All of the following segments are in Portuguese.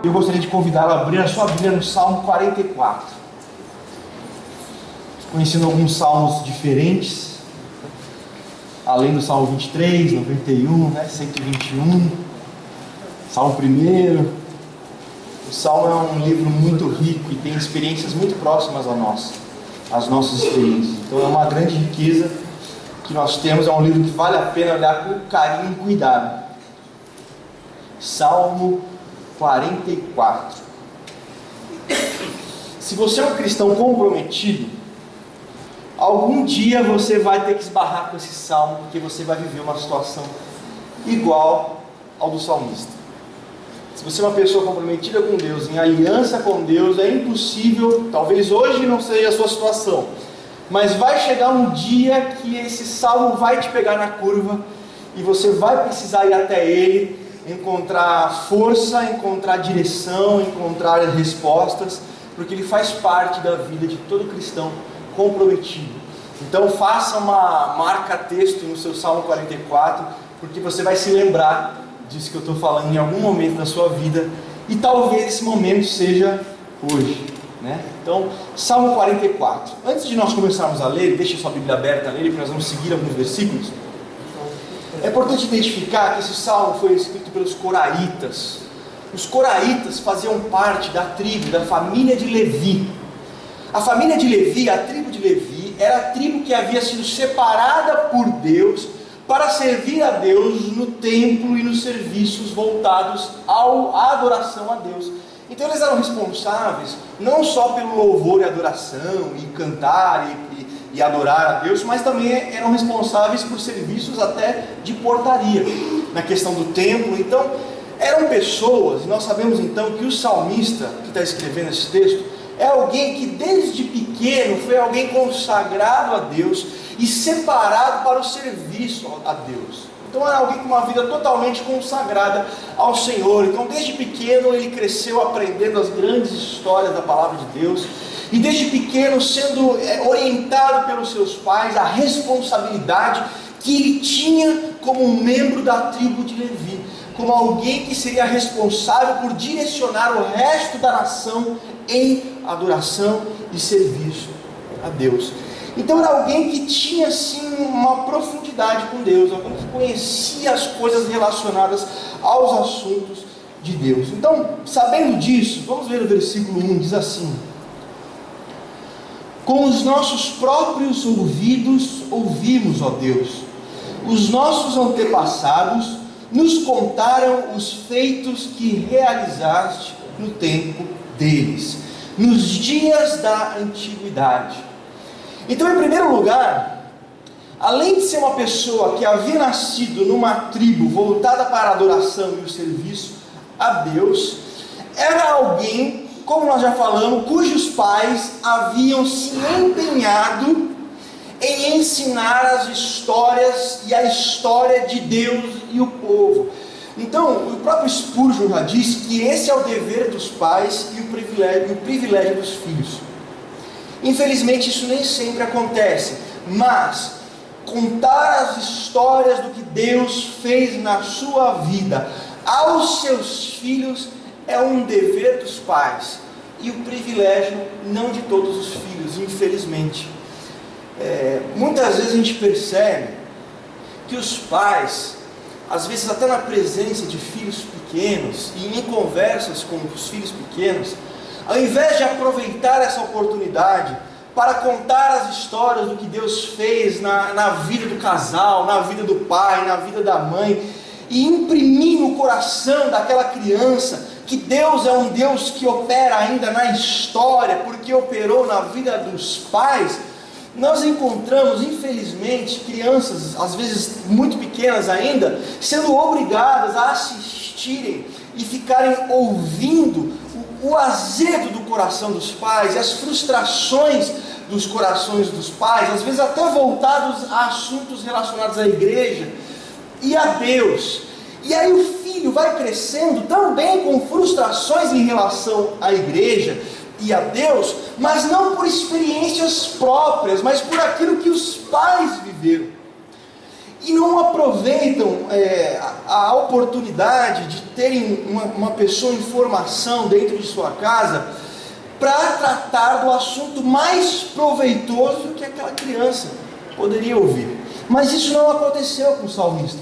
Eu gostaria de convidá-lo a abrir a sua Bíblia no Salmo 44. Conhecendo alguns salmos diferentes, além do Salmo 23, 91, 121, Salmo 1. O Salmo é um livro muito rico e tem experiências muito próximas a nós, às nossas experiências. Então é uma grande riqueza que nós temos, é um livro que vale a pena olhar com carinho e cuidado. Salmo 44. Se você é um cristão comprometido, algum dia você vai ter que esbarrar com esse salmo, porque você vai viver uma situação igual ao do salmista. Se você é uma pessoa comprometida com Deus, em aliança com Deus, é impossível, talvez hoje não seja a sua situação, mas vai chegar um dia que esse salmo vai te pegar na curva e você vai precisar ir até ele, encontrar força, encontrar direção, encontrar respostas, porque ele faz parte da vida de todo cristão comprometido. Então faça uma marca-texto no seu Salmo 44, porque você vai se lembrar disso que eu estou falando em algum momento da sua vida, e talvez esse momento seja hoje, né? Então, Salmo 44. Antes de nós começarmos a ler, deixa sua Bíblia aberta nele, porque nós vamos seguir alguns versículos. É importante identificar que esse salmo foi escrito pelos coraitas. Os coraitas faziam parte da tribo, da família de Levi. A família de Levi, a tribo de Levi, era a tribo que havia sido separada por Deus para servir a Deus no templo e nos serviços voltados à adoração a Deus. Então eles eram responsáveis não só pelo louvor e adoração, e cantar e adorar a Deus, mas também eram responsáveis por serviços até de portaria, na questão do templo. Então eram pessoas, e nós sabemos então que o salmista que está escrevendo esse texto é alguém que desde pequeno foi alguém consagrado a Deus e separado para o serviço a Deus. Então era alguém com uma vida totalmente consagrada ao Senhor. Então desde pequeno ele cresceu aprendendo as grandes histórias da palavra de Deus, e desde pequeno sendo orientado pelos seus pais a responsabilidade que ele tinha como um membro da tribo de Levi, como alguém que seria responsável por direcionar o resto da nação em adoração e serviço a Deus. Então era alguém que tinha sim uma profundidade com Deus, alguém que conhecia as coisas relacionadas aos assuntos de Deus. Então, sabendo disso, vamos ver o versículo 1, diz assim: com os nossos próprios ouvidos ouvimos, ó Deus, os nossos antepassados nos contaram os feitos que realizaste no tempo deles, nos dias da antiguidade. Então, em primeiro lugar, além de ser uma pessoa que havia nascido numa tribo voltada para a adoração e o serviço a Deus, era alguém, como nós já falamos, cujos pais haviam se empenhado em ensinar as histórias e a história de Deus e o povo. Então, o próprio Spurgeon já disse que esse é o dever dos pais e o privilégio dos filhos. Infelizmente isso nem sempre acontece, mas contar as histórias do que Deus fez na sua vida aos seus filhos é um dever dos pais, e o privilégio não de todos os filhos, infelizmente. Muitas vezes a gente percebe que os pais, às vezes até na presença de filhos pequenos e em conversas com os filhos pequenos, ao invés de aproveitar essa oportunidade para contar as histórias do que Deus fez na vida do casal, na vida do pai, na vida da mãe, e imprimir no coração daquela criança que Deus é um Deus que opera ainda na história, porque operou na vida dos pais, nós encontramos, infelizmente, crianças, às vezes muito pequenas ainda, sendo obrigadas a assistirem e ficarem ouvindo o azedo do coração dos pais, e as frustrações dos corações dos pais, às vezes até voltados a assuntos relacionados à igreja e a Deus. E aí o filho vai crescendo também com frustrações em relação à igreja e a Deus, mas não por experiências próprias, mas por aquilo que os pais viveram. e não aproveitam a oportunidade de terem uma pessoa em formação dentro de sua casa para tratar do assunto mais proveitoso que aquela criança poderia ouvir. Mas isso não aconteceu com o salmista.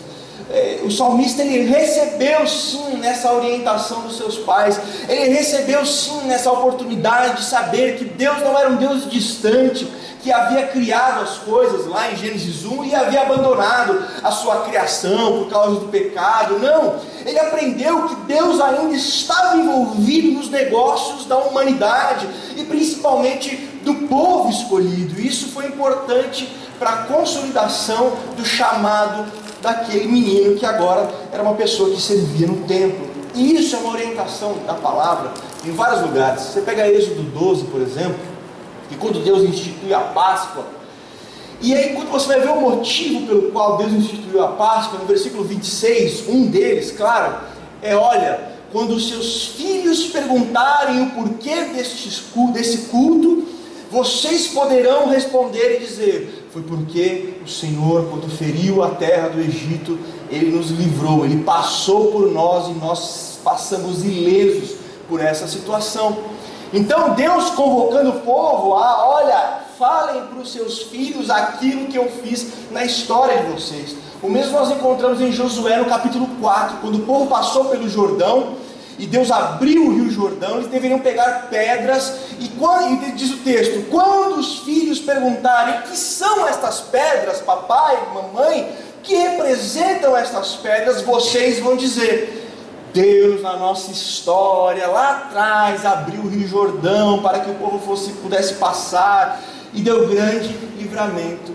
O salmista, ele recebeu sim nessa orientação dos seus pais, ele recebeu sim nessa oportunidade de saber que Deus não era um Deus distante, que havia criado as coisas lá em Gênesis 1 e havia abandonado a sua criação por causa do pecado. Não, ele aprendeu que Deus ainda estava envolvido nos negócios da humanidade e principalmente do povo escolhido. Isso foi importante para a consolidação do chamado daquele menino que agora era uma pessoa que servia no templo. E isso é uma orientação da palavra em vários lugares. Você pega Êxodo 12, por exemplo, e quando Deus institui a Páscoa, e aí quando você vai ver o motivo pelo qual Deus instituiu a Páscoa, no versículo 26, um deles, claro, olha, quando os seus filhos perguntarem o porquê desse culto, vocês poderão responder e dizer: foi porque o Senhor, quando feriu a terra do Egito, Ele nos livrou, Ele passou por nós e nós passamos ilesos por essa situação. Então Deus convocando o povo olha, falem para os seus filhos aquilo que eu fiz na história de vocês. O mesmo nós encontramos em Josué no capítulo 4, quando o povo passou pelo Jordão, e Deus abriu o rio Jordão, eles deveriam pegar pedras, e diz o texto, quando os filhos perguntarem: que são estas pedras, papai, mamãe, que representam estas pedras, vocês vão dizer: Deus, na nossa história, lá atrás, abriu o rio Jordão para que o povo pudesse passar, e deu grande livramento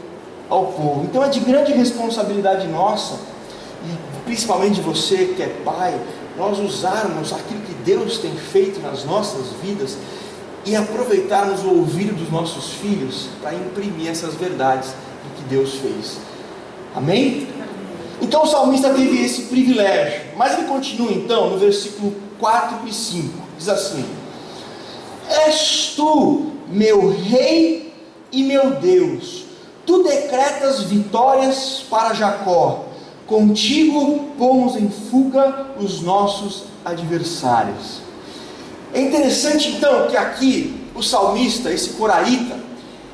ao povo. Então é de grande responsabilidade nossa, e principalmente de você que é pai, nós usarmos aquilo que Deus tem feito nas nossas vidas e aproveitarmos o ouvido dos nossos filhos para imprimir essas verdades do que Deus fez. Amém? Então o salmista teve esse privilégio, mas ele continua então no versículo 4 e 5, diz assim: és tu meu rei e meu Deus, tu decretas vitórias para Jacó, contigo pomos em fuga os nossos adversários. É interessante então que aqui o salmista, esse coraíta,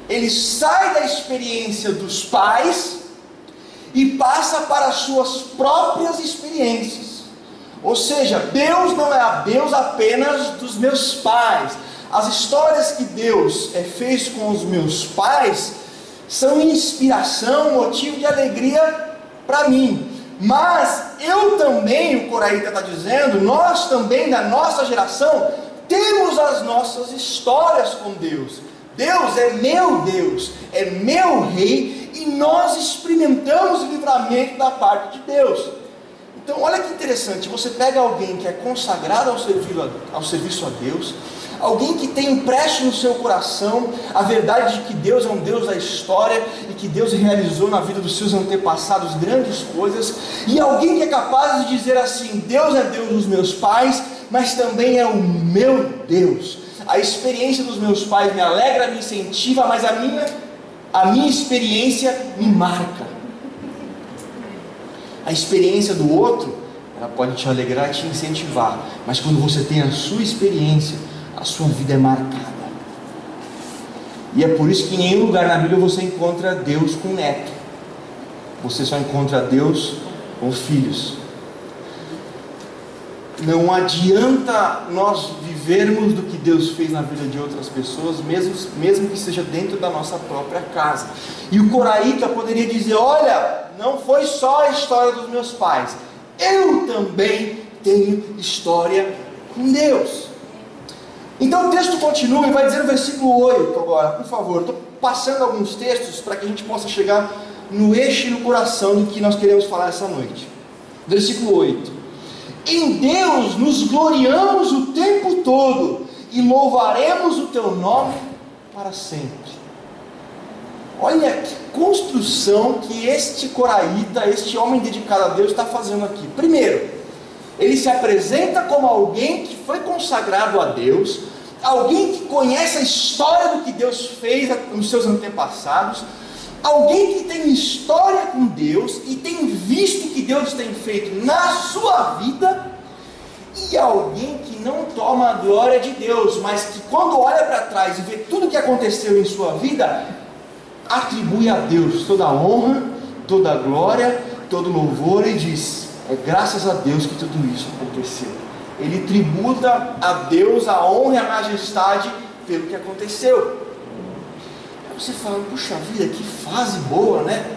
ele sai da experiência dos pais e passa para as suas próprias experiências. Ou seja, Deus não é Deus apenas dos meus pais. As histórias que Deus fez com os meus pais são inspiração, motivo de alegria para mim. Mas eu também, o coraíta está dizendo, nós também da nossa geração temos as nossas histórias com Deus. Deus, é meu rei, e nós experimentamos o livramento da parte de Deus. Então olha que interessante, você pega alguém que é consagrado ao serviço a Deus, alguém que tem impresso no seu coração a verdade de que Deus é um Deus da história e que Deus realizou na vida dos seus antepassados grandes coisas, e alguém que é capaz de dizer assim: Deus é Deus dos meus pais, mas também é o meu Deus. A experiência dos meus pais me alegra, me incentiva, mas a minha experiência me marca. A experiência do outro, ela pode te alegrar e te incentivar, mas quando você tem a sua experiência, a sua vida é marcada. E é por isso que em nenhum lugar na Bíblia você encontra Deus com neto. Você só encontra Deus com filhos. Não adianta nós vivermos do que Deus fez na vida de outras pessoas, mesmo que seja dentro da nossa própria casa. E o coraíta poderia dizer: olha, não foi só a história dos meus pais, eu também tenho história com Deus. Então o texto continua e vai dizer no versículo 8 agora, por favor. Estou passando alguns textos para que a gente possa chegar no eixo e no coração do que nós queremos falar essa noite. Versículo 8: em Deus nos gloriamos o tempo todo e louvaremos o teu nome para sempre. Olha que construção que este coraíta, este homem dedicado a Deus, está fazendo aqui. Primeiro, ele se apresenta como alguém que foi consagrado a Deus, alguém que conhece a história do que Deus fez nos seus antepassados, Alguém que tem história com Deus e tem visto o que Deus tem feito na sua vida, e alguém que não toma a glória de Deus, mas que quando olha para trás e vê tudo o que aconteceu em sua vida, atribui a Deus toda a honra, toda a glória, todo louvor, e diz: é graças a Deus que tudo isso aconteceu. Ele tributa a Deus a honra e a majestade pelo que aconteceu. Aí você fala: puxa vida, que fase boa, né?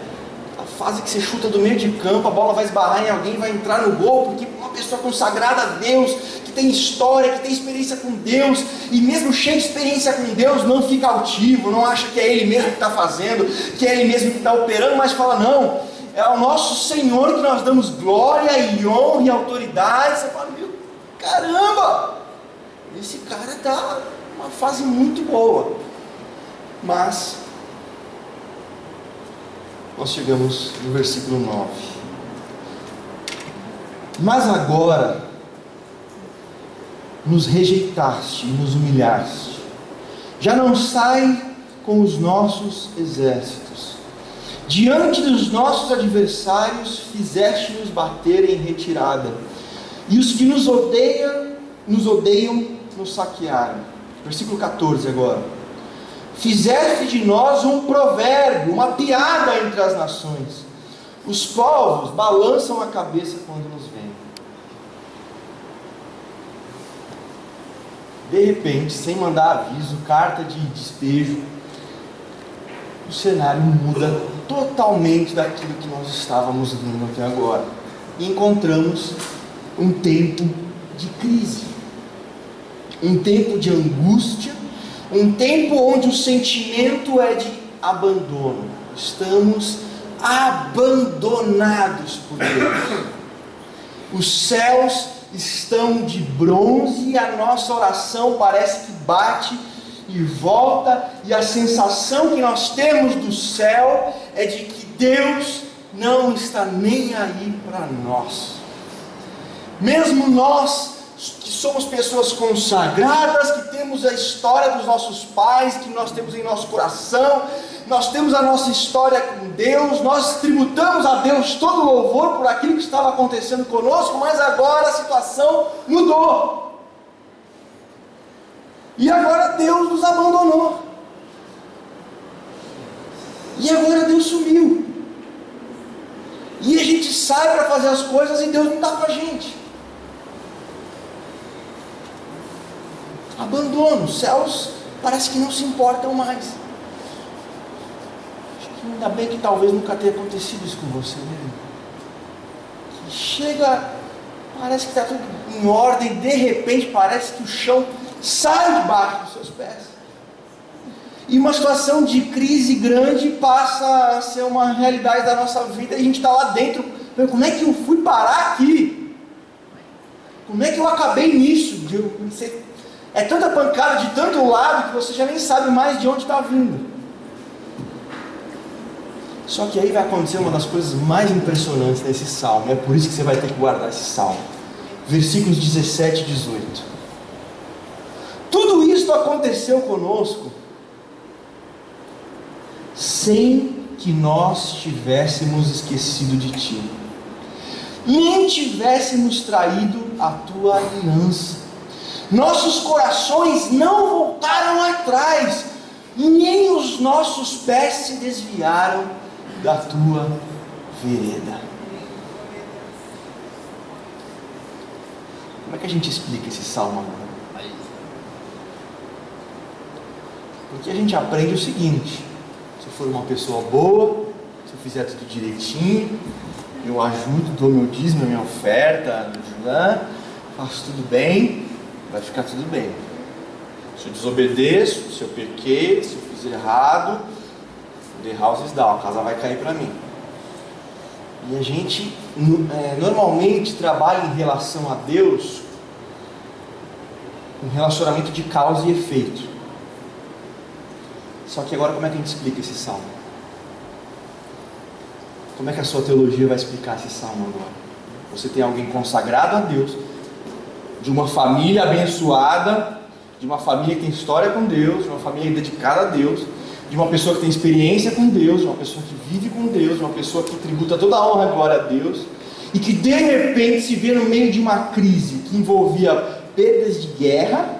A fase que você chuta do meio de campo, a bola vai esbarrar em alguém, vai entrar no gol, porque uma pessoa consagrada a Deus, que tem história, que tem experiência com Deus, e mesmo cheio de experiência com Deus, não fica altivo, não acha que é Ele mesmo que está fazendo, que é Ele mesmo que está operando, mas fala: não, é ao nosso Senhor que nós damos glória e honra e autoridade. Você fala: meu, caramba, esse cara está numa fase muito boa. Mas nós chegamos no versículo 9. Mas agora nos rejeitaste e nos humilhaste, já não sai com os nossos exércitos, diante dos nossos adversários fizeste-nos bater em retirada, e os que nos odeiam nos saquearam. Versículo 14 agora. Fizeste de nós um provérbio, uma piada entre as nações. Os povos balançam a cabeça quando nos veem. De repente, sem mandar aviso, carta de despejo, o cenário muda totalmente daquilo que nós estávamos vendo até agora. E encontramos um tempo de crise, um tempo de angústia, um tempo onde o sentimento é de abandono. Estamos abandonados por Deus. Os céus estão de bronze e a nossa oração parece que bate e volta, e a sensação que nós temos do céu é de que Deus não está nem aí para nós. Mesmo nós que somos pessoas consagradas, que temos a história dos nossos pais, que nós temos em nosso coração, nós temos a nossa história com Deus, nós tributamos a Deus todo louvor por aquilo que estava acontecendo conosco, mas agora a situação mudou, e agora Deus nos abandonou, e agora Deus sumiu, e a gente sai para fazer as coisas e Deus não está com a gente. Abandono, os céus parece que não se importam mais. Acho que ainda bem que talvez nunca tenha acontecido isso com você, né? Que chega, parece que está tudo em ordem, de repente parece que o chão sai debaixo dos seus pés. E uma situação de crise grande passa a ser uma realidade da nossa vida, e a gente está lá dentro, como é que eu fui parar aqui? Como é que eu acabei nisso? É tanta pancada de tanto lado que você já nem sabe mais de onde está vindo. Só que aí vai acontecer uma das coisas mais impressionantes nesse salmo. É por isso que você vai ter que guardar esse salmo. Versículos 17 e 18. Tudo isso aconteceu conosco sem que nós tivéssemos esquecido de ti, nem tivéssemos traído a tua aliança. Nossos corações não voltaram atrás, nem os nossos pés se desviaram da tua vereda. Como é que a gente explica esse salmo agora? Porque a gente aprende o seguinte: se eu for uma pessoa boa, se eu fizer tudo direitinho, eu ajudo, dou meu dízimo, minha oferta, faço tudo bem, vai ficar tudo bem. Se eu desobedeço, se eu pequei, se eu fiz errado, the house is down, a casa vai cair para mim. E a gente normalmente trabalha em relação a Deus um relacionamento de causa e efeito. Só que agora como é que a gente explica esse salmo? Como é que a sua teologia vai explicar esse salmo agora? Você tem alguém consagrado a Deus, de uma família abençoada, de uma família que tem história com Deus, de uma família dedicada a Deus, de uma pessoa que tem experiência com Deus, de uma pessoa que vive com Deus, de uma pessoa que tributa toda a honra e glória a Deus, e que de repente se vê no meio de uma crise que envolvia perdas de guerra,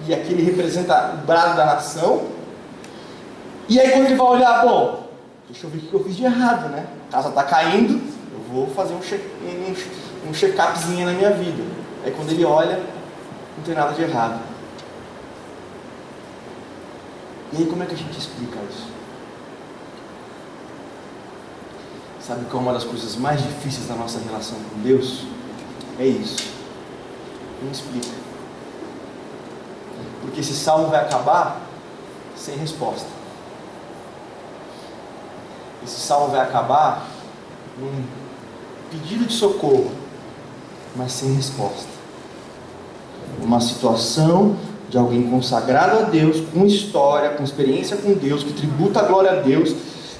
e aqui ele representa o brado da nação. E aí quando ele vai olhar, bom, deixa eu ver o que eu fiz de errado, né? A casa está caindo, eu vou fazer um check-upzinho na minha vida. Aí quando ele olha, não tem nada de errado. E aí como é que a gente explica isso? Sabe qual é uma das coisas mais difíceis da nossa relação com Deus? É isso. Não explica. Porque esse salmo vai acabar sem resposta. Esse salmo vai acabar num pedido de socorro, mas sem resposta. Uma situação de alguém consagrado a Deus, com história, com experiência com Deus, que tributa a glória a Deus,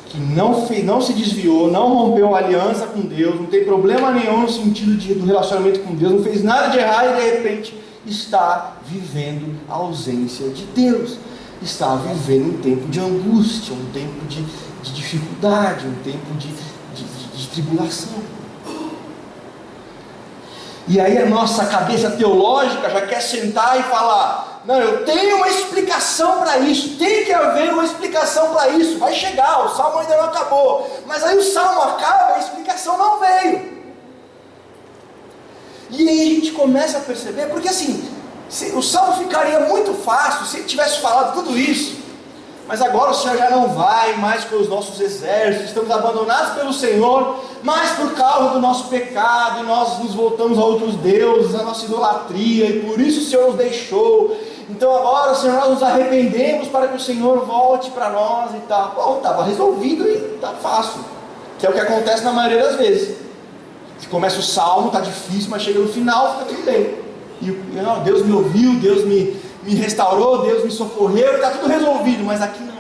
que não se desviou, não rompeu a aliança com Deus, não tem problema nenhum no sentido do relacionamento com Deus, não fez nada de errado e de repente está vivendo a ausência de Deus, está vivendo um tempo de angústia, um tempo de dificuldade, um tempo de tribulação. E aí a nossa cabeça teológica já quer sentar e falar: não, eu tenho uma explicação para isso, tem que haver uma explicação para isso, vai chegar, o salmo ainda não acabou. Mas aí o salmo acaba e a explicação não veio. E aí a gente começa a perceber, porque assim, o salmo ficaria muito fácil se ele tivesse falado tudo isso. Mas agora o Senhor já não vai mais com os nossos exércitos, estamos abandonados pelo Senhor, mas por causa do nosso pecado, e nós nos voltamos a outros deuses, a nossa idolatria, e por isso o Senhor nos deixou. Então agora, Senhor, nós nos arrependemos para que o Senhor volte para nós e tal. Bom, estava resolvido e está fácil, que é o que acontece na maioria das vezes. Se começa o salmo, está difícil, mas chega no final, fica tudo bem. E não, Deus me ouviu, Deus me restaurou, Deus me socorreu, está tudo resolvido, mas aqui não.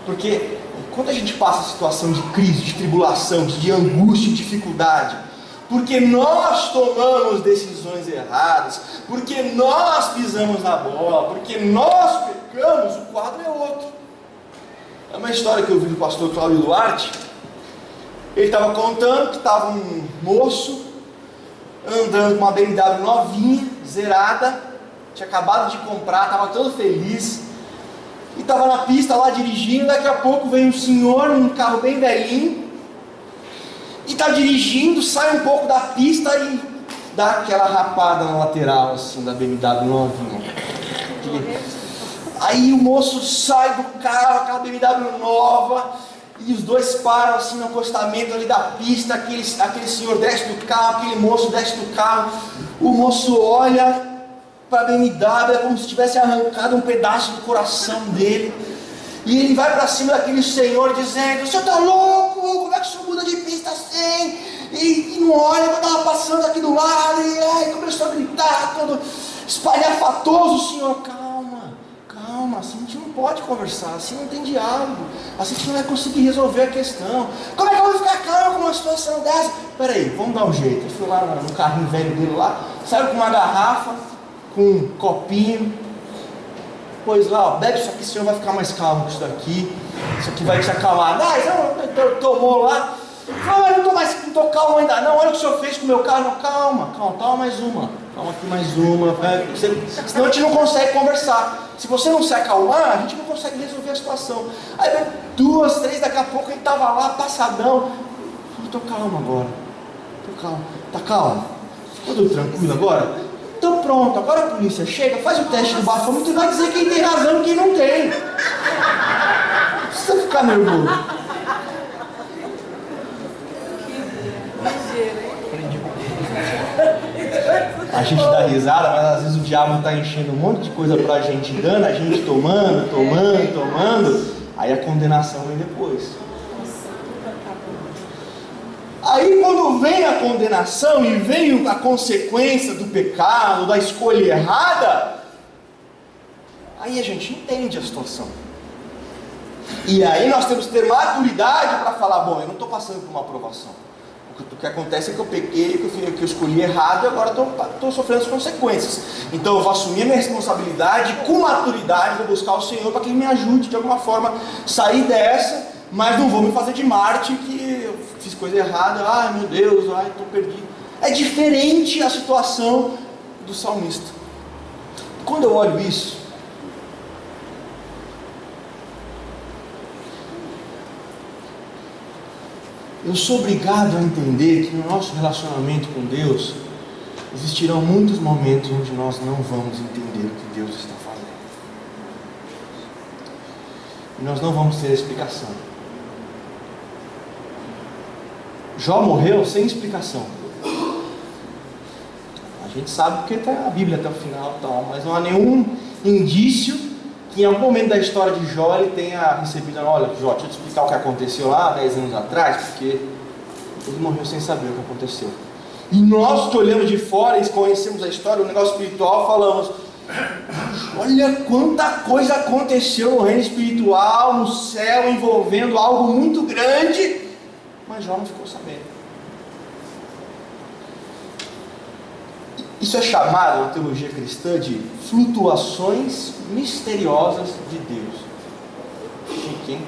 Porque quando a gente passa a situação de crise, de tribulação, de angústia, de dificuldade, porque nós tomamos decisões erradas, porque nós pisamos na bola, porque nós pecamos, o quadro é outro. É uma história que eu vi do pastor Cláudio Duarte. Ele estava contando que estava um moço andando com uma BMW novinha, zerada, tinha acabado de comprar, estava todo feliz, e estava na pista lá dirigindo. Daqui a pouco vem um senhor num carro bem velhinho, e está dirigindo, sai um pouco da pista e dá aquela rapada na lateral assim da BMW novinha. Aí o moço sai do carro, aquela BMW nova, e os dois param assim no acostamento ali da pista. Aquele senhor desce do carro, aquele moço desce do carro. O moço olha para a BMW, é como se tivesse arrancado um pedaço do coração dele. E ele vai para cima daquele senhor dizendo: o senhor está louco? Como é que o senhor muda de pista assim? E não olha, eu estava passando aqui do lado. E aí começou a gritar, todo espalhafatoso. O senhor: calma, assim a gente não pode conversar, assim não tem diálogo, assim a gente não vai conseguir resolver a questão. Como é que eu vou ficar calmo numa situação dessa? Peraí, vamos dar um jeito. Ele foi lá no carrinho velho dele lá, saiu com uma garrafa, com um copinho, pôs lá: ó, bebe isso aqui, o senhor vai ficar mais calmo com isso daqui, isso aqui vai te acalmar. Então tomou lá, falou: eu não estou calmo ainda não, olha o que o senhor fez com o meu carro. Calma, toma mais uma, calma aqui mais uma, senão a gente não consegue conversar. Se você não se acalmar, a gente não consegue resolver a situação. Aí vem 2, 3, daqui a pouco ele estava lá passadão. Estou calmo agora, estou calmo. Está calmo? Ficou tudo tranquilo agora? Então pronto, agora a polícia chega, faz o teste do bafômetro e vai dizer quem tem razão e quem não tem. Não precisa ficar nervoso. A gente dá risada, mas às vezes o diabo está enchendo um monte de coisa para a gente, dando, a gente tomando, aí a condenação vem depois. Aí quando vem a condenação e vem a consequência do pecado, da escolha errada, aí a gente entende a situação. E aí nós temos que ter maturidade para falar: bom, eu não estou passando por uma aprovação. O O que acontece é que eu pequei, que eu escolhi errado e agora estou sofrendo as consequências. Então eu vou assumir a minha responsabilidade, com maturidade, vou buscar o Senhor para que Ele me ajude de alguma forma a sair dessa, mas não vou me fazer de mártir que eu fiz coisa errada, ai meu Deus, ai estou perdido. É diferente a situação do salmista. Quando eu olho isso, eu sou obrigado a entender que no nosso relacionamento com Deus existirão muitos momentos onde nós não vamos entender o que Deus está fazendo. E nós não vamos ter explicação. Jó morreu sem explicação. A gente sabe porque está a Bíblia até o final, mas não há nenhum indício que em algum momento da história de Jó ele tenha recebido, olha Jó, deixa eu te explicar o que aconteceu lá 10 anos atrás, porque ele morreu sem saber o que aconteceu. E nós que olhamos de fora e conhecemos a história, o negócio espiritual, falamos, olha quanta coisa aconteceu no reino espiritual, no céu, envolvendo algo muito grande, mas Jó não ficou sabendo. Isso é chamado na teologia cristã de flutuações misteriosas de Deus. Chique, hein?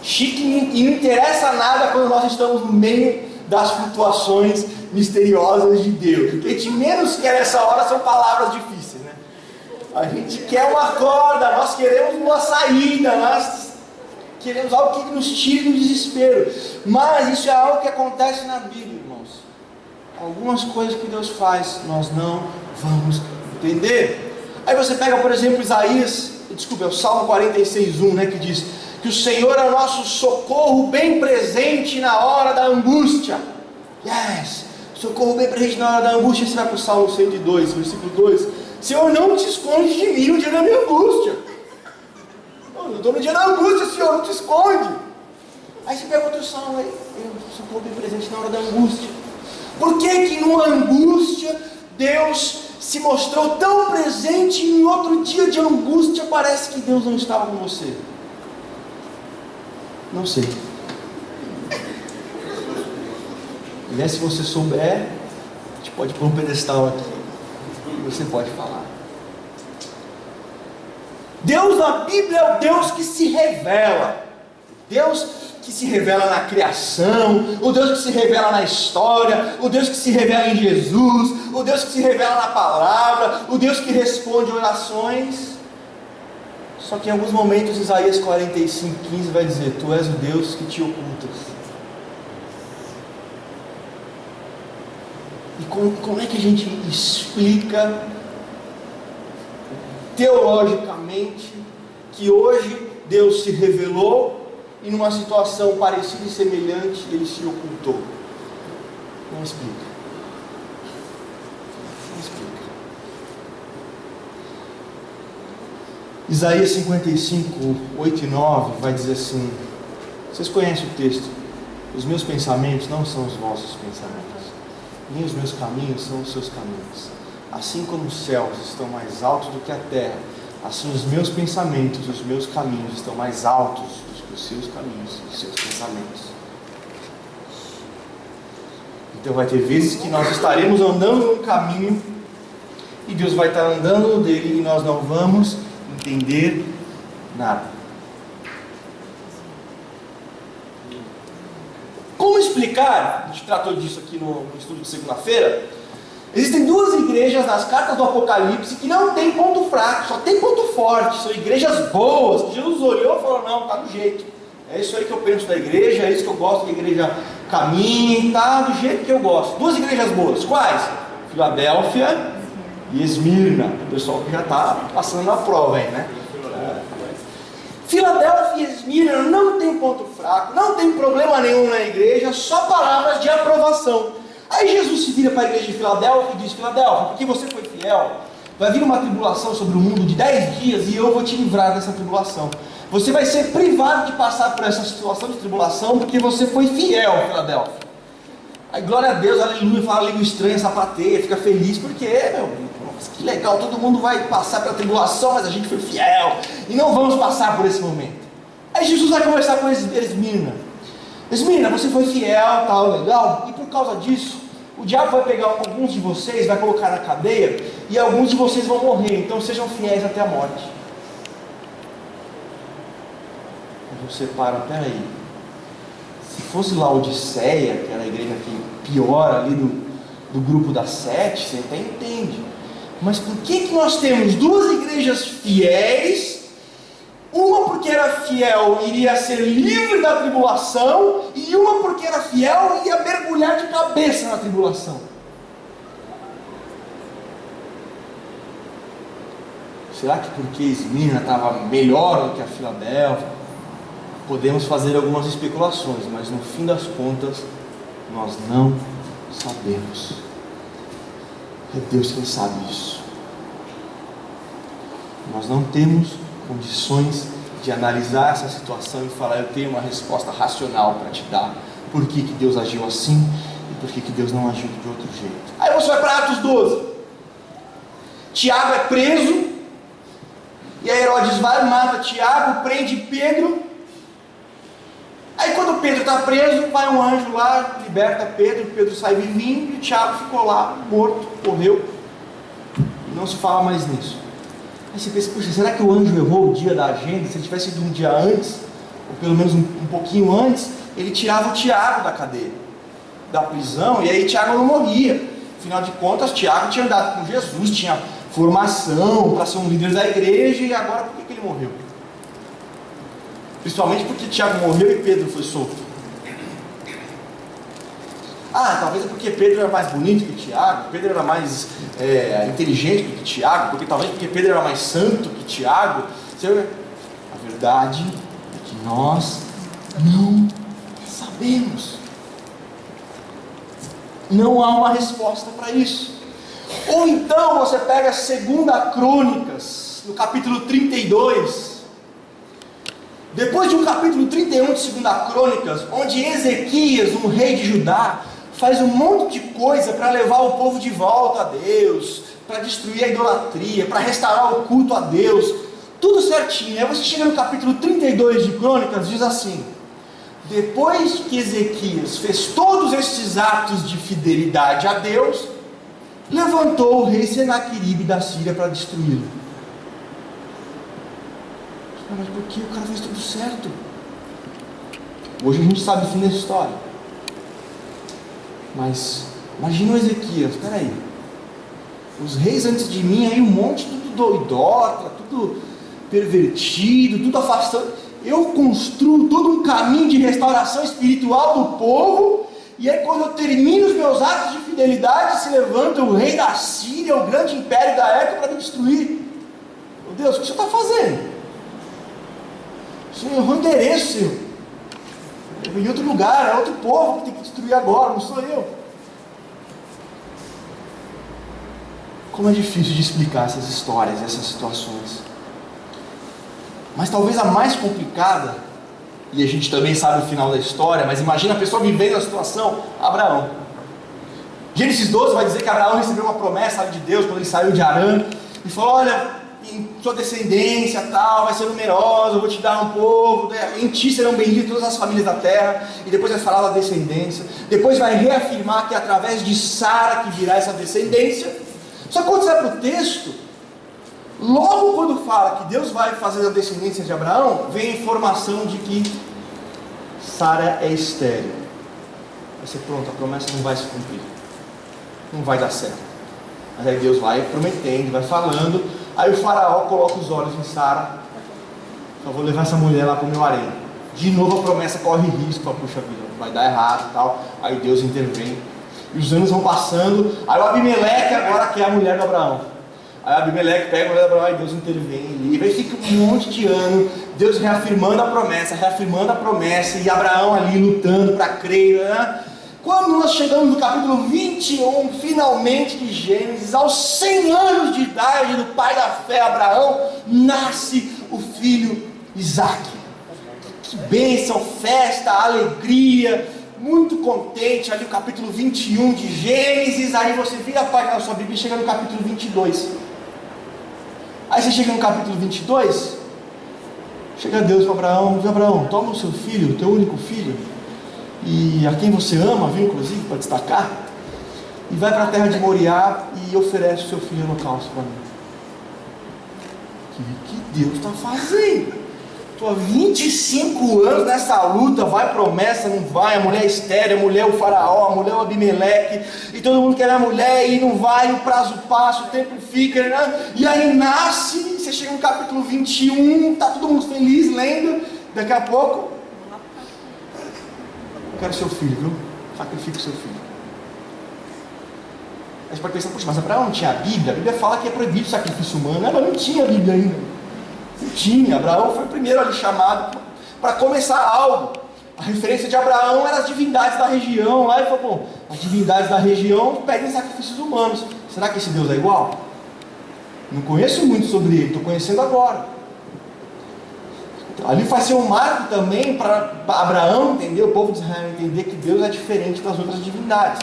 Chique e não interessa nada quando nós estamos no meio das flutuações misteriosas de Deus. O que a gente menos quer nessa hora são palavras difíceis, né? A gente quer uma corda, nós queremos uma saída, nós queremos algo que nos tire do desespero. Mas isso é algo que acontece na Bíblia. Algumas coisas que Deus faz, nós não vamos entender. Aí você pega, por exemplo, o Salmo 46:1, né, que diz que o Senhor é o nosso socorro bem presente na hora da angústia. Yes, socorro bem presente na hora da angústia. Você vai para o Salmo 102, versículo 2. Senhor, não te esconde de mim no dia da minha angústia. Eu estou no dia da angústia, Senhor, não te esconde. Aí você pega outro salmo aí, socorro bem presente na hora da angústia. Por que numa angústia Deus se mostrou tão presente e em outro dia de angústia parece que Deus não estava com você? Não sei. E se você souber, a gente pode pôr um pedestal aqui e você pode falar. Deus na Bíblia é o Deus que se revela. Deus que se revela na criação, o Deus que se revela na história, o Deus que se revela em Jesus, o Deus que se revela na palavra, o Deus que responde orações. Só que em alguns momentos Isaías 45:15 vai dizer: Tu és o Deus que te ocultas. E como é que a gente explica teologicamente que hoje Deus se revelou e numa situação parecida e semelhante ele se ocultou? Não explica. Não explica. Isaías 55:8 e 9 vai dizer assim, vocês conhecem o texto: os meus pensamentos não são os vossos pensamentos, nem os meus caminhos são os seus caminhos. Assim como os céus estão mais altos do que a terra, assim os meus pensamentos, os meus caminhos estão mais altos os seus caminhos, os seus pensamentos. Então vai ter vezes que nós estaremos andando num caminho e Deus vai estar andando no dele e nós não vamos entender nada. Como explicar? A gente tratou disso aqui no estudo de segunda-feira. Existem duas igrejas nas cartas do Apocalipse que não tem ponto fraco, só tem ponto forte. São igrejas boas, que Jesus olhou e falou: não, tá do jeito. É isso aí que eu penso da igreja, é isso que eu gosto que a igreja caminhe, tá do jeito que eu gosto. Duas igrejas boas, quais? Filadélfia e Esmirna. O pessoal que já está passando na prova aí, né? Filadélfia e Esmirna não tem ponto fraco, não tem problema nenhum na igreja, só palavras de aprovação. Aí Jesus se vira para a igreja de Filadélfia e diz: Filadélfia, porque você foi fiel, vai vir uma tribulação sobre o mundo de 10 dias e eu vou te livrar dessa tribulação. Você vai ser privado de passar por essa situação de tribulação porque você foi fiel, Filadélfia. Aí glória a Deus, aleluia, fala língua estranha, sapateia, fica feliz, porque, que legal, todo mundo vai passar pela tribulação, mas a gente foi fiel, e não vamos passar por esse momento. Aí Jesus vai conversar com Esmirna. Esmirna, você foi fiel, tal, legal, e por causa disso, o diabo vai pegar alguns de vocês, vai colocar na cadeia, e alguns de vocês vão morrer, então sejam fiéis até a morte. E você para, peraí, se fosse Laodiceia, que era a igreja pior ali do grupo das 7, você até entende, mas por que nós temos duas igrejas fiéis? Uma porque era fiel e iria ser livre da tribulação, e uma porque era fiel e ia mergulhar de cabeça na tribulação. Será que porque Esmirna estava melhor do que a Filadélfia? Podemos fazer algumas especulações, mas no fim das contas, nós não sabemos. É Deus quem sabe isso. Nós não temos condições de analisar essa situação e falar, eu tenho uma resposta racional para te dar, por que Deus agiu assim e por que Deus não agiu de outro jeito. Aí você vai para Atos 12, Tiago é preso, e aí Herodes vai, mata Tiago, prende Pedro. Aí quando Pedro está preso, vai um anjo lá, liberta Pedro, Pedro sai vivinho, e Tiago ficou lá, morto, morreu, não se fala mais nisso. Aí você pensa, puxa, será que o anjo errou o dia da agenda? Se ele tivesse ido um dia antes, ou pelo menos um pouquinho antes, ele tirava o Tiago da cadeia, da prisão, e aí Tiago não morria. Afinal de contas, Tiago tinha andado com Jesus, tinha formação para ser um líder da igreja, e agora por que ele morreu? Principalmente porque Tiago morreu e Pedro foi solto. Talvez é porque Pedro era mais bonito que Tiago, Pedro era mais inteligente que Tiago, talvez porque Pedro era mais santo que Tiago. A verdade é que nós não sabemos. Não há uma resposta para isso. Ou então você pega 2 Crônicas, no capítulo 32. Depois de um capítulo 31 de 2 Crônicas, onde Ezequias, um rei de Judá, faz um monte de coisa para levar o povo de volta a Deus, para destruir a idolatria, para restaurar o culto a Deus, tudo certinho. Aí você chega no capítulo 32 de Crônicas, diz assim: depois que Ezequias fez todos estes atos de fidelidade a Deus, levantou o rei Senaqueribe da Síria para destruí-lo. Mas por que o cara fez tudo certo? Hoje a gente sabe o fim da história. Mas imagina o Ezequias, espera aí, os reis antes de mim aí um monte, tudo idólatra, tudo pervertido, tudo afastando. Eu construo todo um caminho de restauração espiritual do povo, e aí quando eu termino os meus atos de fidelidade, se levanta o rei da Síria, o grande império da época, para me destruir. Meu Deus, o que você está fazendo? Você errou o endereço, Senhor. Em outro lugar, é outro povo que tem que destruir agora, não sou eu. Como é difícil de explicar essas histórias, essas situações. Mas talvez a mais complicada, e a gente também sabe o final da história, mas imagina a pessoa vivendo a situação, Abraão. Gênesis 12 vai dizer que Abraão recebeu uma promessa de Deus quando ele saiu de Harã, e falou, olha, em sua descendência tal, vai ser numerosa, eu vou te dar um povo, em ti serão benditas todas as famílias da terra, e depois vai falar da descendência, depois vai reafirmar que é através de Sara que virá essa descendência. Só que quando você vai para o texto, logo quando fala que Deus vai fazer a descendência de Abraão, vem a informação de que Sara é estéril. Vai ser pronto, a promessa não vai se cumprir, não vai dar certo. Mas aí Deus vai prometendo, vai falando. Aí o faraó coloca os olhos em Sara, só vou levar essa mulher lá para o meu harém. De novo a promessa corre risco, puxa vida, vai dar errado e tal. Aí Deus intervém, e os anos vão passando. Aí o Abimeleque agora quer a mulher do Abraão. Aí o Abimeleque pega a mulher do Abraão, e Deus intervém, e aí fica um monte de ano, Deus reafirmando a promessa, e Abraão ali lutando para crer, né? Quando nós chegamos no capítulo 21, finalmente, de Gênesis, aos 100 anos de idade do pai da fé, Abraão, nasce o filho Isaque. Que bênção, festa, alegria, muito contente, ali o capítulo 21 de Gênesis. Aí você vira a página da sua Bíblia e chega no capítulo 22. Aí você chega no capítulo 22, chega Deus para Abraão, diz: Abraão, toma o seu filho, o teu único filho, e a quem você ama, viu, inclusive, para destacar, e vai para a terra de Moriá e oferece o seu filho em holocausto para mim. O que Deus está fazendo? Estou há 25 anos nessa luta, vai promessa, não vai, a mulher é estéril, a mulher é o faraó, a mulher é o Abimeleque, e todo mundo quer a mulher e não vai, o prazo passa, o tempo fica, né? E aí nasce, você chega no capítulo 21, está todo mundo feliz, lendo, daqui a pouco, eu quero seu filho, viu? Sacrifique o seu filho. A gente pode pensar, poxa, mas Abraão não tinha a Bíblia fala que é proibido o sacrifício humano, mas não tinha a Bíblia ainda. Não tinha, Abraão foi o primeiro ali chamado para começar algo. A referência de Abraão era as divindades da região, lá ele falou, bom, as divindades da região pedem sacrifícios humanos. Será que esse Deus é igual? Não conheço muito sobre ele, estou conhecendo agora. Ali vai ser um marco também para Abraão entender, o povo de Israel entender que Deus é diferente das outras divindades.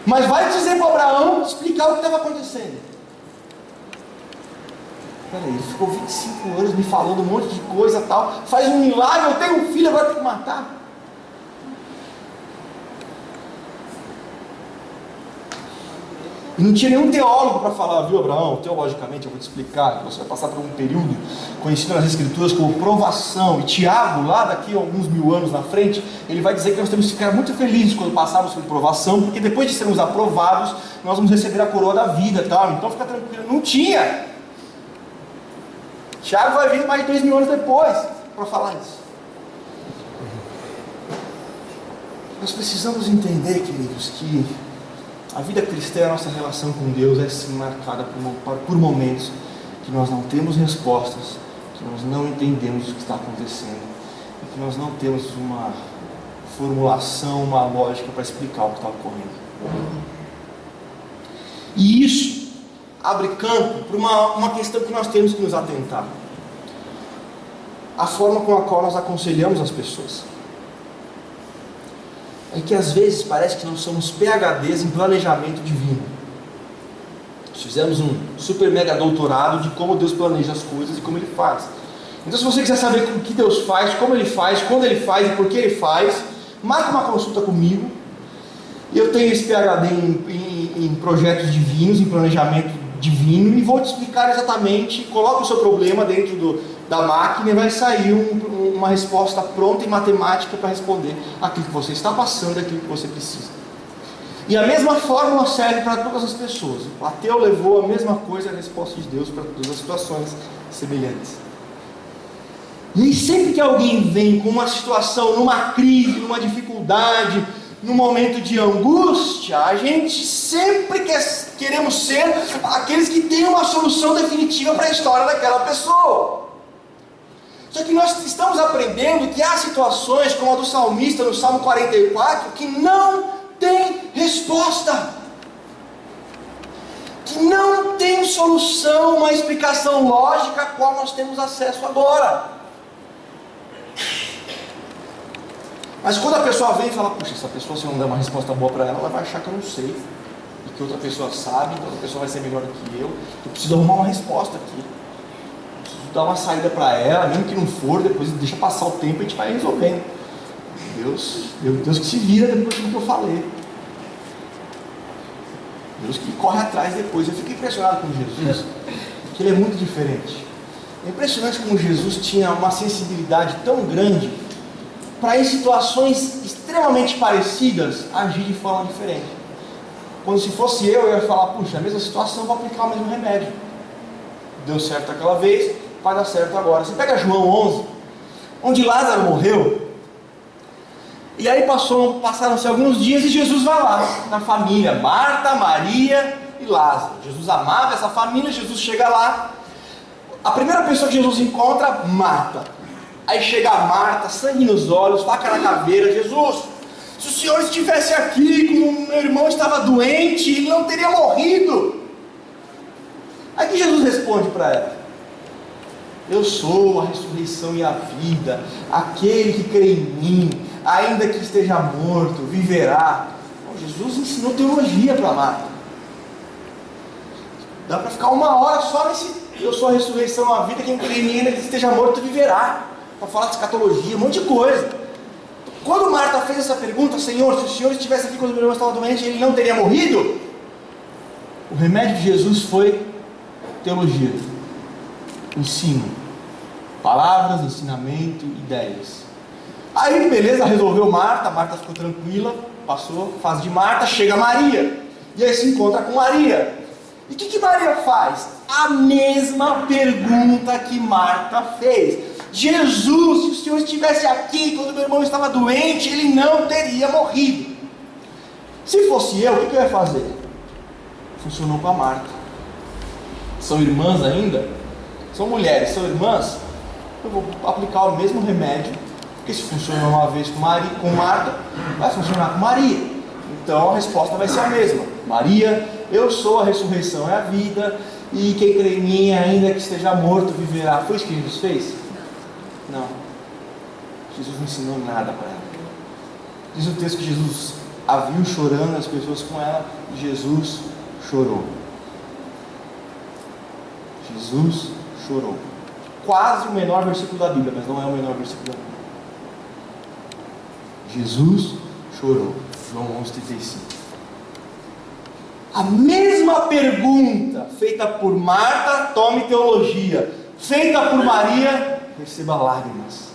Mas vai dizer para Abraão explicar o que estava acontecendo. Peraí, ele ficou 25 anos me falando um monte de coisa tal, faz um milagre, eu tenho um filho, agora tem que matar. E não tinha nenhum teólogo para falar, viu, Abraão? Teologicamente, eu vou te explicar, você vai passar por um período conhecido nas Escrituras como provação. E Tiago, lá daqui a alguns mil anos na frente, ele vai dizer que nós temos que ficar muito felizes quando passarmos por provação, porque depois de sermos aprovados, nós vamos receber a coroa da vida e tal. Então fica tranquilo, não tinha. Tiago vai vir mais de 2000 anos depois para falar isso. Nós precisamos entender, queridos, que a vida cristã, a nossa relação com Deus é sim marcada por momentos que nós não temos respostas, que nós não entendemos o que está acontecendo, e que nós não temos uma formulação, uma lógica para explicar o que está ocorrendo. E isso abre campo para uma questão que nós temos que nos atentar. A forma com a qual nós aconselhamos as pessoas. É que às vezes parece que nós somos PhDs em planejamento divino. Nós fizemos um super mega doutorado de como Deus planeja as coisas e como Ele faz. Então se você quiser saber o que Deus faz, como Ele faz, quando Ele faz e por que Ele faz, marque uma consulta comigo. Eu tenho esse PhD em projetos divinos, em planejamento divino, e vou te explicar exatamente. Coloque o seu problema dentro da máquina e vai sair uma resposta pronta em matemática para responder aquilo que você está passando, aquilo que você precisa. E a mesma fórmula serve para todas as pessoas. O Plateu levou a mesma coisa, a resposta de Deus para todas as situações semelhantes. E sempre que alguém vem com uma situação, numa crise, numa dificuldade, num momento de angústia, a gente sempre queremos ser aqueles que têm uma solução definitiva para a história daquela pessoa. Só que nós estamos aprendendo que há situações, como a do salmista no Salmo 44, que não tem resposta, que não tem solução, uma explicação lógica a qual nós temos acesso agora. Mas quando a pessoa vem e fala, puxa, essa pessoa, se eu não der uma resposta boa para ela, ela vai achar que eu não sei, e que outra pessoa sabe, então outra pessoa vai ser melhor do que eu preciso arrumar uma resposta aqui, eu preciso dar uma saída para ela, mesmo que não for, depois deixa passar o tempo e a gente vai resolvendo. Deus que se vira depois do que eu falei, Deus que corre atrás depois. Eu fico impressionado com Jesus, porque Ele é muito diferente. É impressionante como Jesus tinha uma sensibilidade tão grande para, em situações extremamente parecidas, agir de forma diferente. Quando se fosse eu ia falar, puxa, a mesma situação, vou aplicar o mesmo remédio. Deu certo aquela vez, vai dar certo agora. Você pega João 11, onde Lázaro morreu, e aí passaram-se alguns dias e Jesus vai lá, na família, Marta, Maria e Lázaro. Jesus amava essa família, Jesus chega lá, a primeira pessoa que Jesus encontra, Marta. Aí chega a Marta, sangue nos olhos, faca na caveira. Jesus, se o Senhor estivesse aqui, como meu irmão estava doente, ele não teria morrido. Aí que Jesus responde para ela: eu sou a ressurreição e a vida, aquele que crê em mim, ainda que esteja morto, viverá. Bom, Jesus ensinou teologia para Marta. Dá para ficar uma hora só nesse eu sou a ressurreição e a vida, quem crê em mim, ainda que esteja morto, viverá. Para falar de escatologia, um monte de coisa. Quando Marta fez essa pergunta, Senhor, se o Senhor estivesse aqui quando meu irmão estava doente, ele não teria morrido? O remédio de Jesus foi teologia, ensino, palavras, ensinamento, ideias. Aí beleza, resolveu Marta ficou tranquila, passou a fase de Marta, chega Maria, e aí se encontra com Maria. E o que Maria faz? A mesma pergunta que Marta fez. Jesus, se o Senhor estivesse aqui quando meu irmão estava doente, ele não teria morrido. Se fosse eu, o que eu ia fazer? Funcionou com a Marta. São irmãs ainda? São mulheres, são irmãs? Eu vou aplicar o mesmo remédio, porque se funcionou uma vez com Marta, vai funcionar com Maria. Então a resposta vai ser a mesma. Maria, eu sou a ressurreição e a vida, e quem crê em mim, ainda que esteja morto, viverá. Foi isso que Jesus fez? Não. Jesus não ensinou nada para ela. Diz o texto que Jesus a viu chorando, as pessoas com ela, e Jesus chorou. Jesus chorou. Quase o menor versículo da Bíblia, mas não é o menor versículo da Bíblia. Jesus chorou. João 11:35. A mesma pergunta feita por Marta, tome teologia. Feita por Maria, receba lágrimas.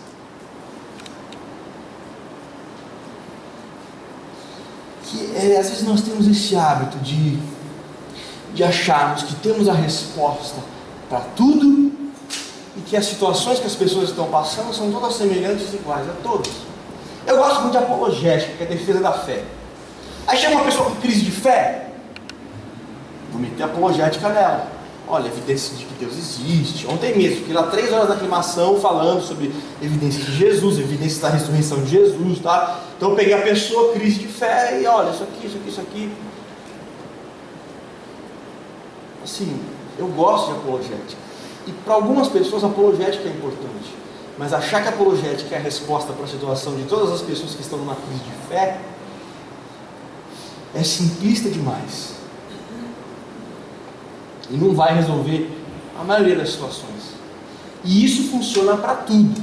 Às vezes nós temos esse hábito de acharmos que temos a resposta para tudo e que as situações que as pessoas estão passando são todas semelhantes e iguais a todos. Eu gosto muito de apologética, que é a defesa da fé. Aí chega uma pessoa com crise de fé, vou meter apologética nela. Olha, evidência de que Deus existe. Ontem mesmo, fiquei lá 3 horas da aclimação falando sobre evidências de Jesus, evidências da ressurreição de Jesus, tá? Então eu peguei a pessoa, crise de fé, e olha, isso aqui, isso aqui, isso aqui. Assim, eu gosto de apologética. E para algumas pessoas, apologética é importante. Mas achar que a apologética é a resposta para a situação de todas as pessoas que estão numa crise de fé é simplista demais. E não vai resolver a maioria das situações. E isso funciona para tudo.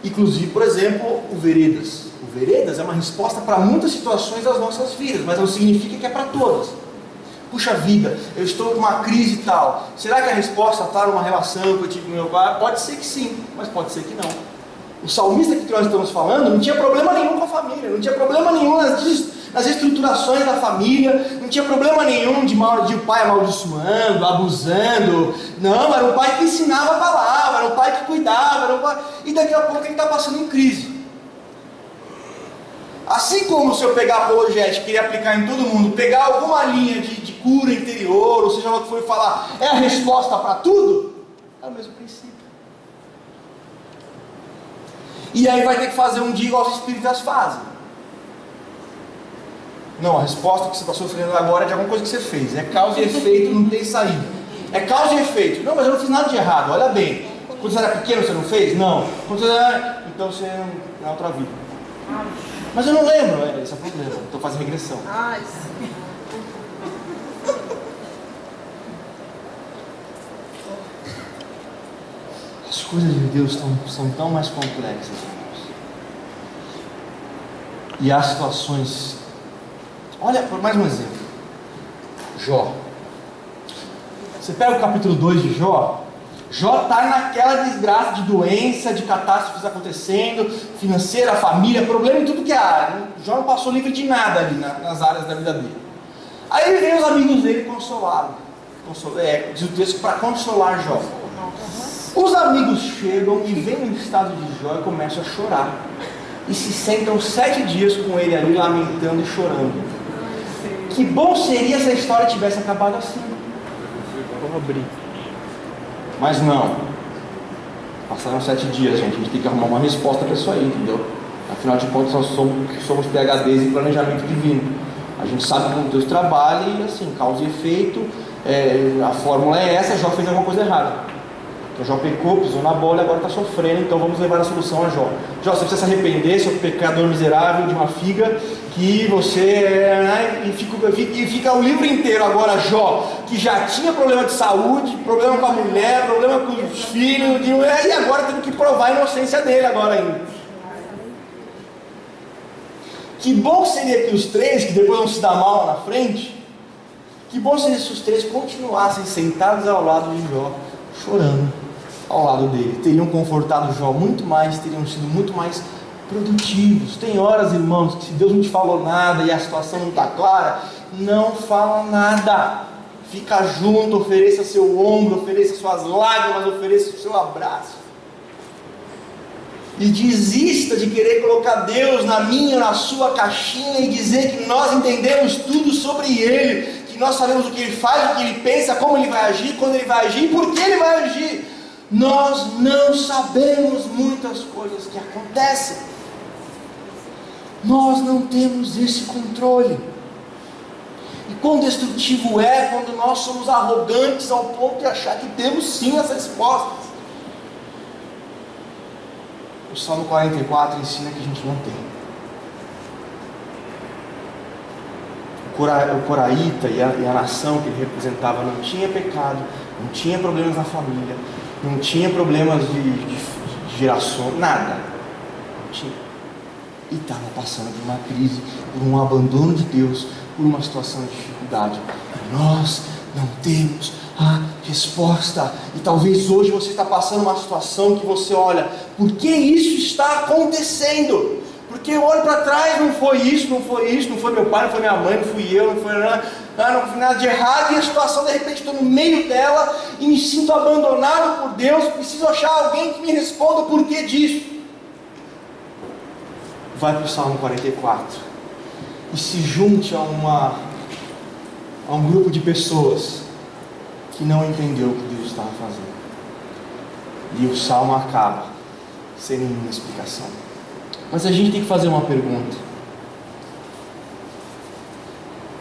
Inclusive, por exemplo, o Veredas. O Veredas é uma resposta para muitas situações das nossas vidas, mas não significa que é para todas. Puxa vida, eu estou numa crise e tal. Será que a resposta está numa relação que eu tive com meu pai? Pode ser que sim, mas pode ser que não. O salmista que nós estamos falando não tinha problema nenhum com a família, não tinha problema nenhum nas estruturações da família, não tinha problema nenhum de o pai amaldiçoando, abusando. Não, era um pai que ensinava a palavra, era um pai que cuidava, era um pai... e daqui a pouco ele está passando em crise. Assim como se eu pegar a apologética e aplicar em todo mundo, pegar alguma linha de cura interior, ou seja, o que for falar, é a resposta para tudo, é o mesmo princípio. E aí vai ter que fazer um dia igual os espíritas fazem. Não, a resposta que você está sofrendo agora é de alguma coisa que você fez. É causa e efeito, não tem saída. É causa e efeito. Não, mas eu não fiz nada de errado, olha bem. Quando você era pequeno você não fez? Não. Quando você era... Então você é outra vida. Mas eu não lembro, esse é o problema. Estou fazendo regressão. As coisas de Deus são tão mais complexas, irmãos. E há situações. Olha, por mais um exemplo. Jó. Você pega o capítulo 2 de Jó. Jó está naquela desgraça de doença, de catástrofes acontecendo, financeira, família, problema em tudo que é área. Jó não passou livre de nada ali nas áreas da vida dele. Aí ele vem os amigos dele consolá-lo. Diz o texto para consolar Jó. Os amigos chegam e veem o estado de Jó e começam a chorar. E se sentam 7 dias com ele ali, lamentando e chorando. Que bom seria se a história tivesse acabado assim. Vamos abrir. Mas não. Passaram 7 dias, gente. A gente tem que arrumar uma resposta para isso aí, entendeu? Afinal de contas, nós somos PhDs em planejamento divino. A gente sabe como Deus trabalha e assim, causa e efeito. A fórmula é essa, Jó fez alguma coisa errada. Então Jó pecou, pisou na bola e agora está sofrendo, então vamos levar a solução a Jó. Jó, você precisa se arrepender, seu pecador miserável de uma figa, que você... E fica o livro inteiro agora, Jó, que já tinha problema de saúde, problema com a mulher, problema com os filhos, e agora tendo que provar a inocência dele agora ainda. Que bom seria que os três, que depois vão se dar mal lá na frente, que bom seria se os três continuassem sentados ao lado de Jó, chorando ao lado dele. Teriam confortado Jó muito mais, teriam sido muito mais produtivos. Tem horas, irmãos, que se Deus não te falou nada e a situação não está clara, não fala nada. Fica junto, ofereça seu ombro, ofereça suas lágrimas, ofereça o seu abraço. E desista de querer colocar Deus na minha ou na sua caixinha e dizer que nós entendemos tudo sobre Ele, que nós sabemos o que Ele faz, o que Ele pensa, como Ele vai agir, quando Ele vai agir, por que Ele vai agir. Nós não sabemos muitas coisas que acontecem. Nós não temos esse controle. E quão destrutivo é quando nós somos arrogantes ao ponto de achar que temos sim as respostas. O Salmo 44 ensina que a gente não tem. O coraíta e a nação que ele representava não tinha pecado, não tinha problemas na família, não tinha problemas de geração, nada. Não tinha. E estava passando por uma crise, por um abandono de Deus, por uma situação de dificuldade. Nós não temos a resposta. E talvez hoje você está passando uma situação que você olha, por que isso está acontecendo? Porque eu olho para trás, não foi isso, não foi meu pai, não foi minha mãe, não fui eu, não foi nada de errado, e a situação de repente estou no meio dela e me sinto abandonado por Deus, preciso achar alguém que me responda o porquê disso. Vai para o Salmo 44 e se junte a um grupo de pessoas que não entendeu o que Deus estava fazendo. E o Salmo acaba sem nenhuma explicação. Mas a gente tem que fazer uma pergunta.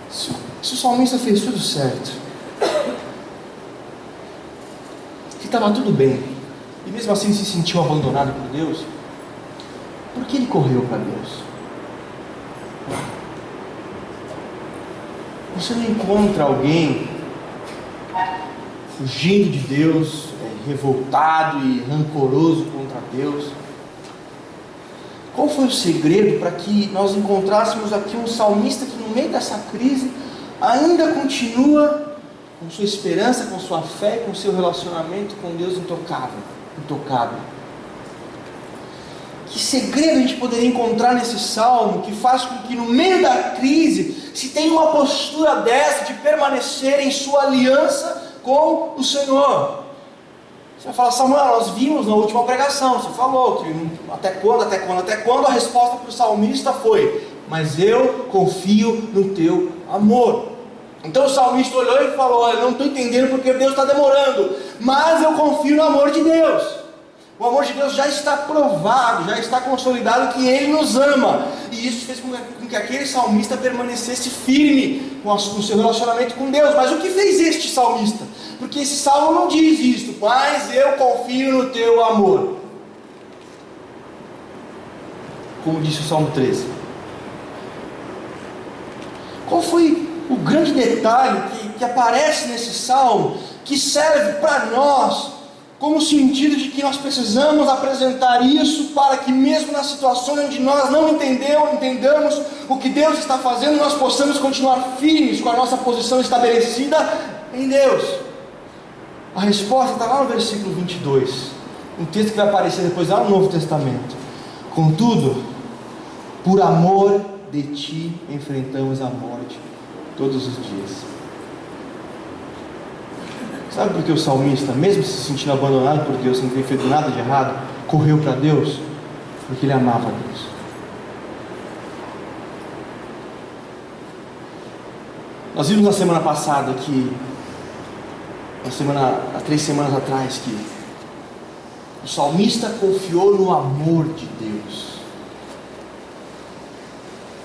Se o salmista fez tudo certo, se estava tudo bem, e mesmo assim se sentiu abandonado por Deus, por que ele correu para Deus? Você não encontra alguém fugindo de Deus, revoltado e rancoroso contra Deus? Qual foi o segredo para que nós encontrássemos aqui um salmista que no meio dessa crise ainda continua com sua esperança, com sua fé, com seu relacionamento com Deus intocável? Que segredo a gente poderia encontrar nesse salmo que faz com que no meio da crise se tenha uma postura dessa de permanecer em sua aliança com o Senhor? Você vai falar, Samuel, nós vimos na última pregação, você falou que até quando, a resposta para o salmista foi, mas eu confio no teu amor. Então o salmista olhou e falou, olha, não estou entendendo porque Deus está demorando, mas eu confio no amor de Deus. O amor de Deus já está provado, já está consolidado que Ele nos ama. E isso fez com que aquele salmista permanecesse firme com o seu relacionamento com Deus. Mas o que fez este salmista? Porque esse salmo não diz isso, mas eu confio no teu amor. Como disse o Salmo 13. Qual foi o grande detalhe que aparece nesse salmo, que serve para nós, como sentido de que nós precisamos apresentar isso para que mesmo na situação onde nós não entendamos o que Deus está fazendo, nós possamos continuar firmes com a nossa posição estabelecida em Deus? A resposta está lá no versículo 22, um texto que vai aparecer depois lá no Novo Testamento. Contudo, por amor de ti enfrentamos a morte todos os dias. Sabe por que o salmista, mesmo se sentindo abandonado por Deus, sem ter feito nada de errado, correu para Deus? Porque ele amava Deus. Nós vimos na semana passada há 3 semanas atrás, que o salmista confiou no amor de Deus.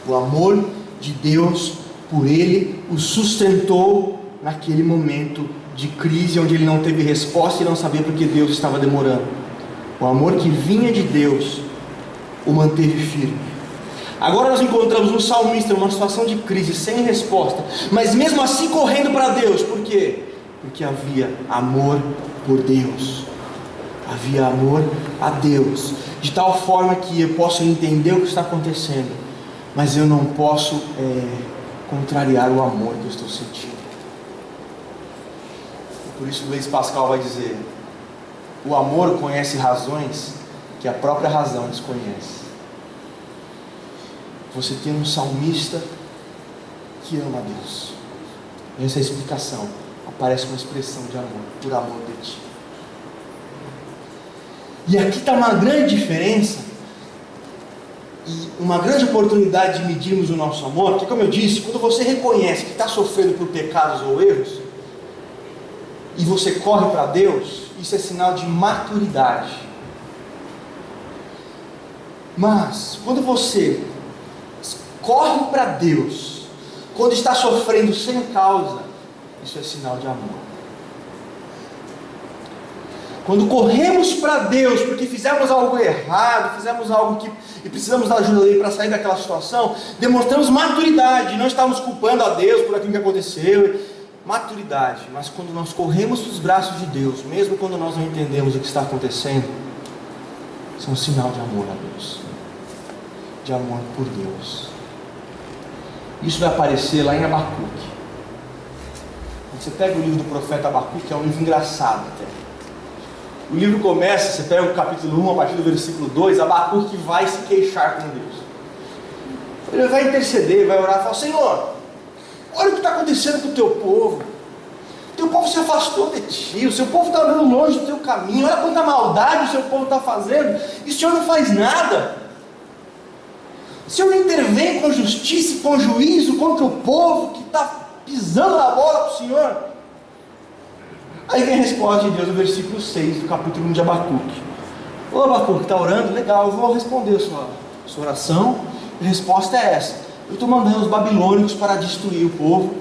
O amor de Deus por ele o sustentou naquele momento de crise, onde ele não teve resposta e não sabia porque Deus estava demorando. O amor que vinha de Deus o manteve firme. Agora nós encontramos um salmista numa situação de crise, sem resposta, mas mesmo assim correndo para Deus. Por quê? Porque havia amor por Deus. Havia amor a Deus, de tal forma que eu posso entender o que está acontecendo, mas eu não posso contrariar o amor que eu estou sentindo. Por isso Blaise Pascal vai dizer: o amor conhece razões que a própria razão desconhece. Você tem um salmista que ama a Deus. Essa é a explicação. Aparece uma expressão de amor, por amor de ti. E aqui está uma grande diferença e uma grande oportunidade de medirmos o nosso amor, porque, como eu disse, quando você reconhece que está sofrendo por pecados ou erros e você corre para Deus, isso é sinal de maturidade. Mas quando você corre para Deus quando está sofrendo sem causa, isso é sinal de amor. Quando corremos para Deus porque fizemos algo errado, fizemos algo e precisamos da ajuda dele para sair daquela situação, demonstramos maturidade, não estamos culpando a Deus por aquilo que aconteceu. Maturidade. Mas quando nós corremos para os braços de Deus, mesmo quando nós não entendemos o que está acontecendo, isso é um sinal de amor a Deus, de amor por Deus. Isso vai aparecer lá em Abacuque. Quando você pega o livro do profeta Abacuque, é um livro engraçado até. O livro começa, você pega o capítulo 1, a partir do versículo 2, Abacuque vai se queixar com Deus. Ele vai interceder, vai orar e falar: Senhor, olha o que está acontecendo com o teu povo. O teu povo se afastou de ti, o seu povo está andando longe do teu caminho, olha quanta maldade o seu povo está fazendo, e o Senhor não faz nada. O Senhor não intervém com justiça e com juízo contra o povo que está pisando na bola para o Senhor. Aí vem a resposta de Deus no versículo 6 do capítulo 1 de Abacuque. Ô Abacuque, está orando? Legal, eu vou responder a sua oração. A resposta é essa: eu estou mandando os babilônicos para destruir o povo,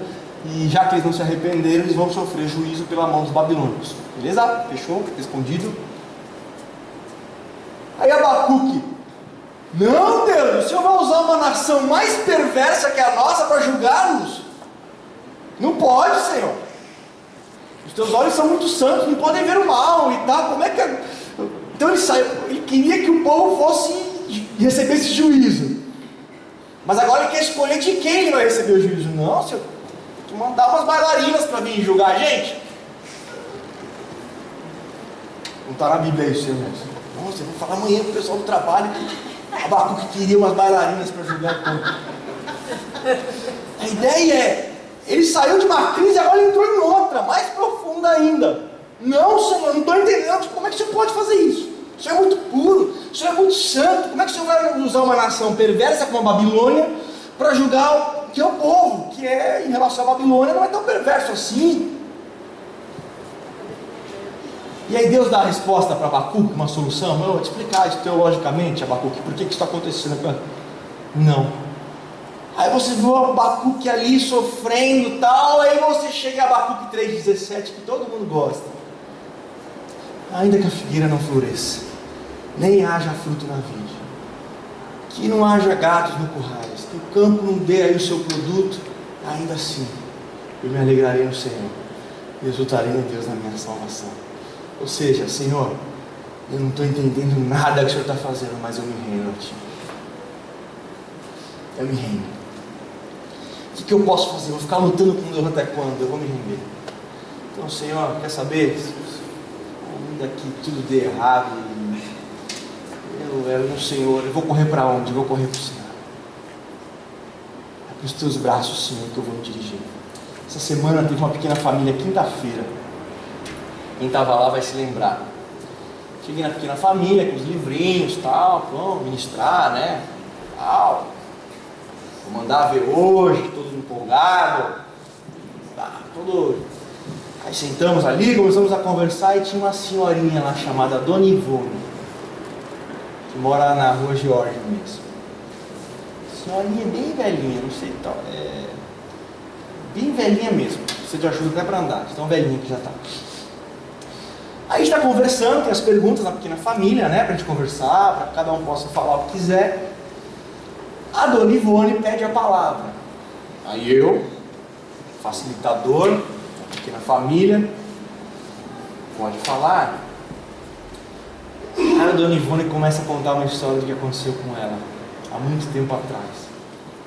e já que eles não se arrependeram, eles vão sofrer juízo pela mão dos babilônicos. Beleza? Fechou? Respondido. Aí Abacuque: não, Deus, o Senhor vai usar uma nação mais perversa que a nossa para julgar-nos? Não pode, Senhor. Os teus olhos são muito santos, não podem ver o mal e tal. Como é que... Então ele queria que o povo fosse e recebesse juízo. Mas agora ele quer escolher de quem ele vai receber o juízo. Não, Senhor, tu mandar umas bailarinas para vir julgar a gente. Não está na Bíblia isso, Senhor. Nossa, eu vou falar amanhã para o pessoal do trabalho que Abacuque queria umas bailarinas para julgar o povo. A ideia é: ele saiu de uma crise e agora entrou em outra, mais profunda ainda. Não, Senhor, não estou entendendo como é que o Senhor pode fazer isso. O Senhor é muito puro, o Senhor é muito santo. Como é que o Senhor vai usar uma nação perversa como a Babilônia para julgar o que é o povo, que é, em relação à Babilônia, não é tão perverso assim? E aí Deus dá a resposta para Abacuque, uma solução. Eu vou te explicar isso teologicamente, Abacuque, por que isso está acontecendo. Não. Aí você vê o Abacuque ali sofrendo e tal, aí você chega a Abacuque 3,17, que todo mundo gosta. Ainda que a figueira não floresça, nem haja fruto na vide, que não haja gatos no currais, que o campo não dê aí o seu produto, ainda assim eu me alegrarei no Senhor e exultarei em Deus na minha salvação. Ou seja, Senhor, eu não estou entendendo nada que o Senhor está fazendo, mas eu me rendo a Ti. Eu me rendo. O que eu posso fazer? Eu vou ficar lutando com Deus até quando? Eu vou me render. Então, Senhor, quer saber? Ainda que tudo dê errado, eu no Senhor, eu vou correr para onde? Eu vou correr para o Senhor. É para os Teus braços, Senhor, que eu vou me dirigir. Essa semana teve uma pequena família, quinta-feira. Quem estava lá vai se lembrar. Cheguei na pequena família com os livrinhos e tal, vamos ministrar, né? Tal. Vou mandar ver hoje, todos empolgados. Tá, todo. Aí sentamos ali, começamos a conversar e tinha uma senhorinha lá chamada Dona Ivone, que mora na rua Georgia mesmo. Senhorinha bem velhinha, não sei tal. Bem velhinha mesmo. Precisa de ajuda até para andar, tão velhinha que já está. Aí a gente está conversando, tem as perguntas na pequena família, né? Para a gente conversar, para que cada um possa falar o que quiser. A Dona Ivone pede a palavra. Aí eu, facilitador da pequena família, pode falar. Aí a Dona Ivone começa a contar uma história do que aconteceu com ela há muito tempo atrás.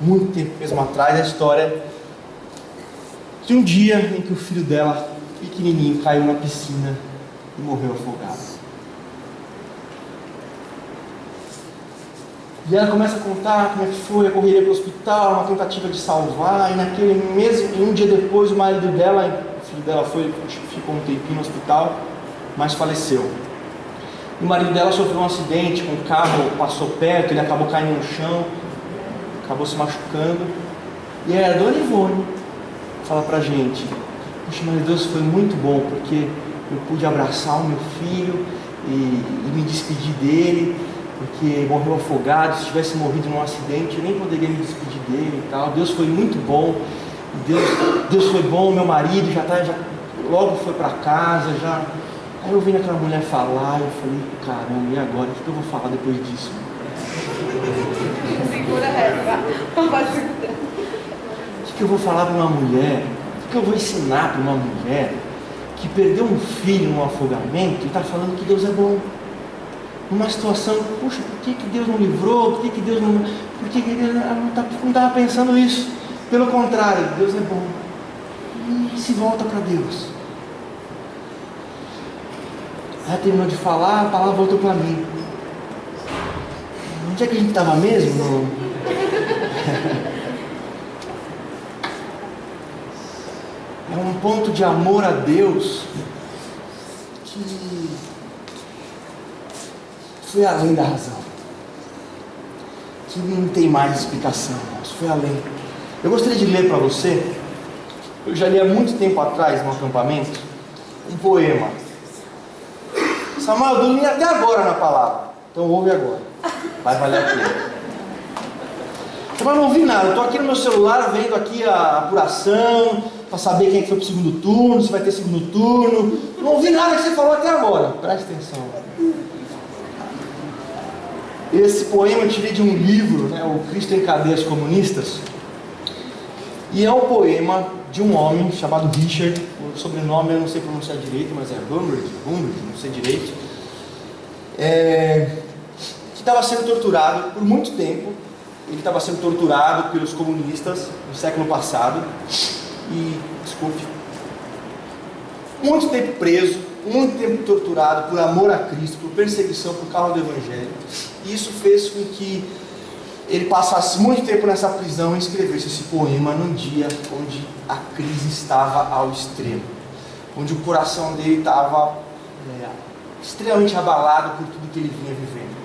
muito tempo mesmo atrás, a história de um dia em que o filho dela, pequenininho, caiu na piscina e morreu afogado. E ela começa a contar como é que foi a correria para o hospital, uma tentativa de salvar, e naquele mesmo, um dia depois, o marido dela, o filho dela ficou um tempinho no hospital, mas faleceu. O marido dela sofreu um acidente, com o carro passou perto, ele acabou caindo no chão, acabou se machucando. E aí a dona Ivone fala pra gente: puxa, mas Deus, foi muito bom, porque eu pude abraçar o meu filho e me despedir dele, porque morreu afogado. Se tivesse morrido num acidente, eu nem poderia me despedir dele e tal. Deus foi muito bom, Deus foi bom. Meu marido já logo foi para casa, já. Aí eu vi aquela mulher falar, eu falei: caramba, e agora? O que eu vou falar depois disso? Segura essa, vai segurando. O que eu vou falar para uma mulher? O que eu vou ensinar para uma mulher que perdeu um filho num afogamento e está falando que Deus é bom? Numa situação, puxa, por que Deus não livrou? Por que Deus não... Por que Deus não estava pensando isso? Pelo contrário, Deus é bom. E se volta para Deus. Ela terminou de falar, a palavra voltou para mim. Onde é que a gente estava mesmo? É um ponto de amor a Deus que foi além da razão, que não tem mais explicação, mas foi além. Eu gostaria de ler para você, eu já li há muito tempo atrás no acampamento, um poema. Samuel, eu li até agora na palavra, então ouve agora, vai valer a pena. Mas não ouvi nada, eu estou aqui no meu celular vendo aqui a apuração, para saber quem é que foi para o segundo turno, se vai ter segundo turno. Não ouvi nada que você falou até agora, presta atenção. Esse poema eu tirei de um livro, né, O Cristo em Cadeias Comunistas, e é um poema de um homem chamado Richard, o sobrenome eu não sei pronunciar direito, mas é Humbert, não sei direito, que estava sendo torturado por muito tempo. Ele estava sendo torturado pelos comunistas no século passado, e, desculpe, muito tempo preso, muito tempo torturado por amor a Cristo, por perseguição, por causa do Evangelho. E isso fez com que ele passasse muito tempo nessa prisão e escrevesse esse poema num dia onde a crise estava ao extremo, onde o coração dele estava extremamente abalado por tudo que ele vinha vivendo.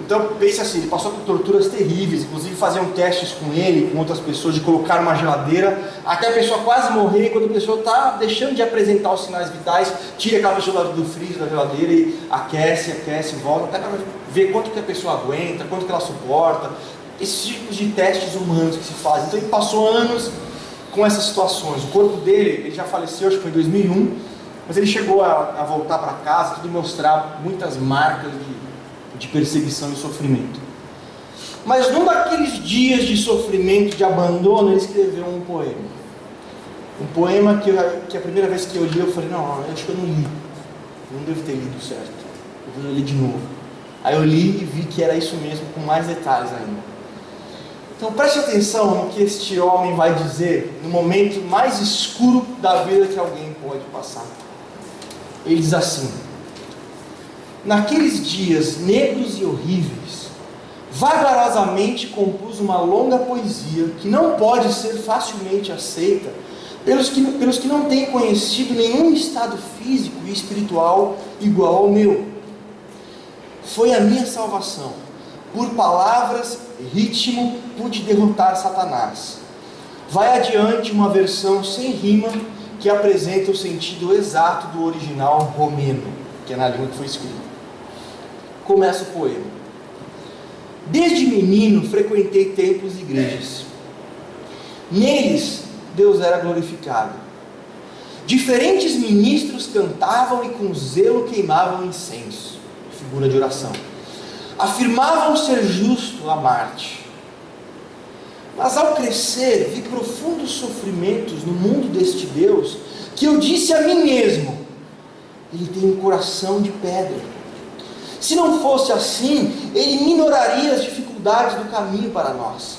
Então pense assim, ele passou por torturas terríveis, inclusive faziam testes com ele, com outras pessoas, de colocar uma geladeira, até a pessoa quase morrer, e quando a pessoa está deixando de apresentar os sinais vitais, tira aquela pessoa do freezer, da geladeira, e aquece, volta, até para ver quanto que a pessoa aguenta, quanto que ela suporta, esses tipos de testes humanos que se fazem. Então ele passou anos com essas situações. O corpo dele, ele já faleceu, acho que foi em 2001, mas ele chegou a voltar para casa, tudo mostrar muitas marcas de perseguição e sofrimento. Mas num daqueles dias de sofrimento, de abandono, ele escreveu um poema. Um poema que a primeira vez que eu li, eu falei: não, eu acho que eu não li. Eu não devo ter lido certo. Eu vou ler de novo. Aí eu li e vi que era isso mesmo, com mais detalhes ainda. Então preste atenção no que este homem vai dizer no momento mais escuro da vida que alguém pode passar. Ele diz assim: naqueles dias negros e horríveis, vagarosamente compus uma longa poesia que não pode ser facilmente aceita pelos que não têm conhecido nenhum estado físico e espiritual igual ao meu. Foi a minha salvação. Por palavras e ritmo pude derrotar Satanás. Vai adiante uma versão sem rima que apresenta o sentido exato do original romeno, que é na língua que foi escrito. Começa o poema. Desde menino frequentei templos e igrejas. Neles Deus era glorificado. Diferentes ministros cantavam e com zelo queimavam incenso, figura de oração. Afirmavam ser justo amar-te. Mas ao crescer vi profundos sofrimentos no mundo deste Deus, que eu disse a mim mesmo: ele tem um coração de pedra. Se não fosse assim, ele minoraria as dificuldades do caminho para nós.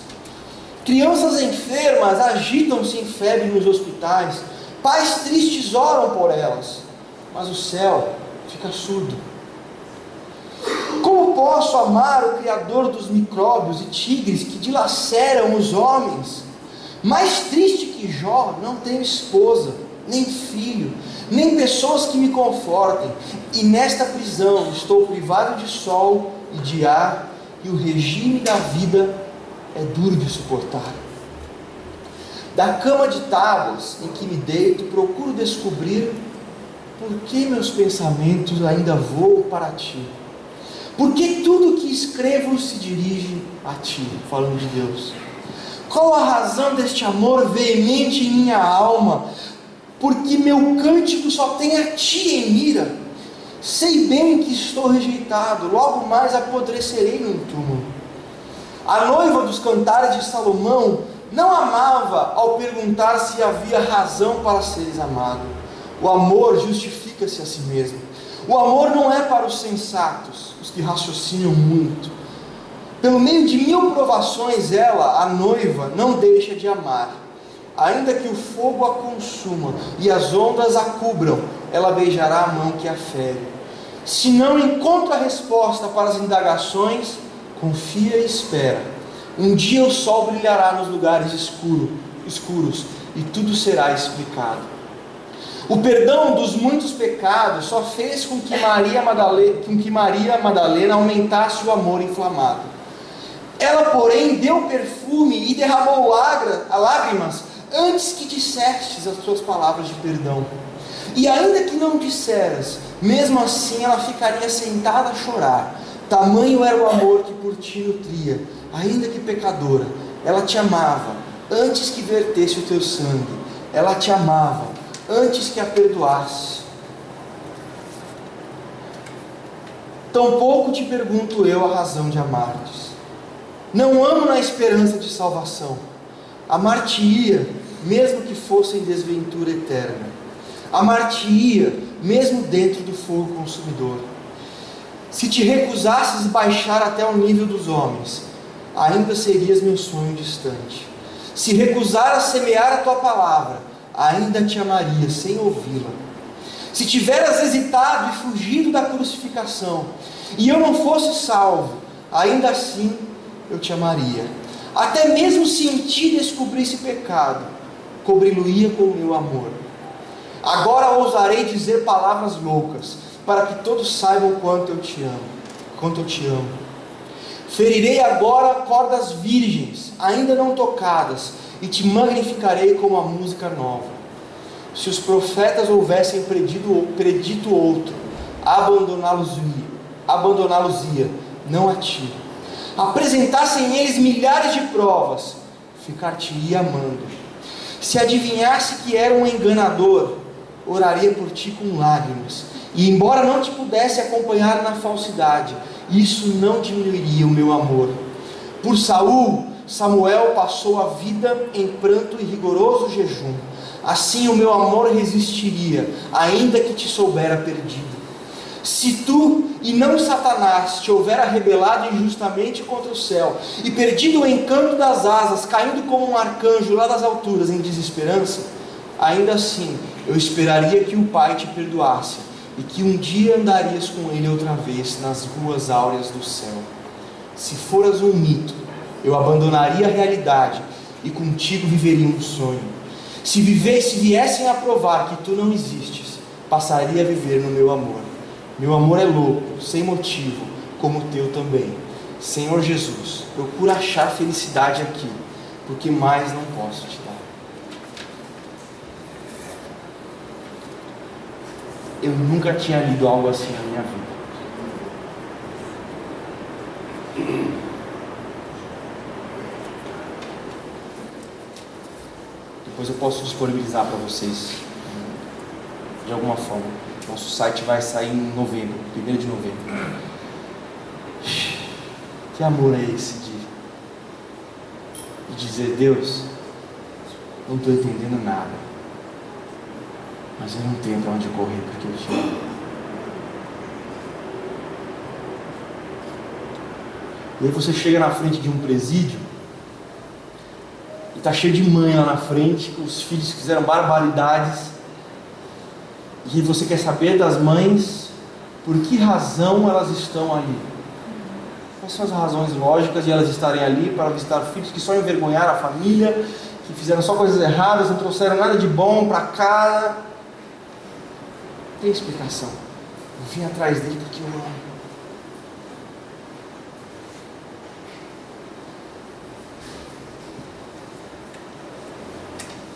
Crianças enfermas agitam-se em febre nos hospitais. Pais tristes oram por elas, mas o céu fica surdo. Como posso amar o Criador dos micróbios e tigres que dilaceram os homens? Mais triste que Jó, não tenho esposa, nem filho, nem pessoas que me confortem, e nesta prisão estou privado de sol e de ar, e o regime da vida é duro de suportar. Da cama de tábuas em que me deito, procuro descobrir por que meus pensamentos ainda voam para ti. Por que tudo que escrevo se dirige a ti, falando de Deus? Qual a razão deste amor veemente em minha alma? Porque meu cântico só tem a ti em mira. Sei bem que estou rejeitado, logo mais apodrecerei num túmulo. A noiva dos cantares de Salomão não amava ao perguntar se havia razão para seres amado. O amor justifica-se a si mesmo. O amor não é para os sensatos, os que raciocinam muito. Pelo meio de 1000 provações, ela, a noiva, não deixa de amar. Ainda que o fogo a consuma e as ondas a cubram, ela beijará a mão que a fere. Se não encontra resposta para as indagações, confia e espera. Um dia o sol brilhará nos lugares escuros e tudo será explicado. O perdão dos muitos pecados só fez com que Maria Madalena aumentasse o amor inflamado. Ela, porém, deu perfume e derramou lágrimas antes que dissestes as suas palavras de perdão. E ainda que não disseras, mesmo assim ela ficaria sentada a chorar. Tamanho era o amor que por ti nutria. Ainda que pecadora, ela te amava antes que vertesse o teu sangue. Ela te amava antes que a perdoasse. Tampouco te pergunto eu a razão de amar-te. Não amo na esperança de salvação. Amar-te-ia, mesmo que fosse em desventura eterna. Amar-te-ia, mesmo dentro do fogo consumidor. Se te recusasses baixar até o nível dos homens, ainda serias meu sonho distante. Se recusaras semear a tua palavra, ainda te amaria sem ouvi-la. Se tiveras hesitado e fugido da crucificação, e eu não fosse salvo, ainda assim eu te amaria. Até mesmo se em ti descobrisse pecado, cobri-lo-ia com o meu amor. Agora ousarei dizer palavras loucas, para que todos saibam quanto eu te amo. Ferirei agora cordas virgens, ainda não tocadas, e te magnificarei como a música nova. Se os profetas houvessem predito outro, abandoná-los-ia, não a ti. Apresentassem eles milhares de provas, ficar-te-ia amando. Se adivinhasse que era um enganador, oraria por ti com lágrimas, e embora não te pudesse acompanhar na falsidade, isso não diminuiria o meu amor. Por Samuel passou a vida em pranto e rigoroso jejum. Assim o meu amor resistiria, ainda que te soubera perdido. Se tu, e não Satanás, te houvera rebelado injustamente contra o céu, e perdido o encanto das asas, caindo como um arcanjo lá das alturas em desesperança, ainda assim eu esperaria que o Pai te perdoasse, e que um dia andarias com Ele outra vez nas ruas áureas do céu. Se foras um mito, eu abandonaria a realidade, e contigo viveria um sonho. Se viessem a provar que tu não existes, passaria a viver no meu amor. Meu amor é louco, sem motivo, como o teu também. Senhor Jesus, procura achar felicidade aqui, porque mais não posso te dar. Eu nunca tinha lido algo assim na minha vida. Depois eu posso disponibilizar para vocês de alguma forma. Nosso site vai sair em novembro, 1º de novembro. Que amor é esse de dizer: Deus, não estou entendendo nada, mas eu não tenho para onde correr porque eu te amo. E aí você chega na frente de um presídio E está cheio de mãe lá na frente, com os filhos que fizeram barbaridades. E você quer saber das mães por que razão elas estão ali? Quais são as razões lógicas de elas estarem ali para visitar filhos que só envergonharam a família, que fizeram só coisas erradas, não trouxeram nada de bom para casa? Tem explicação. Eu vim atrás dele porque eu amo.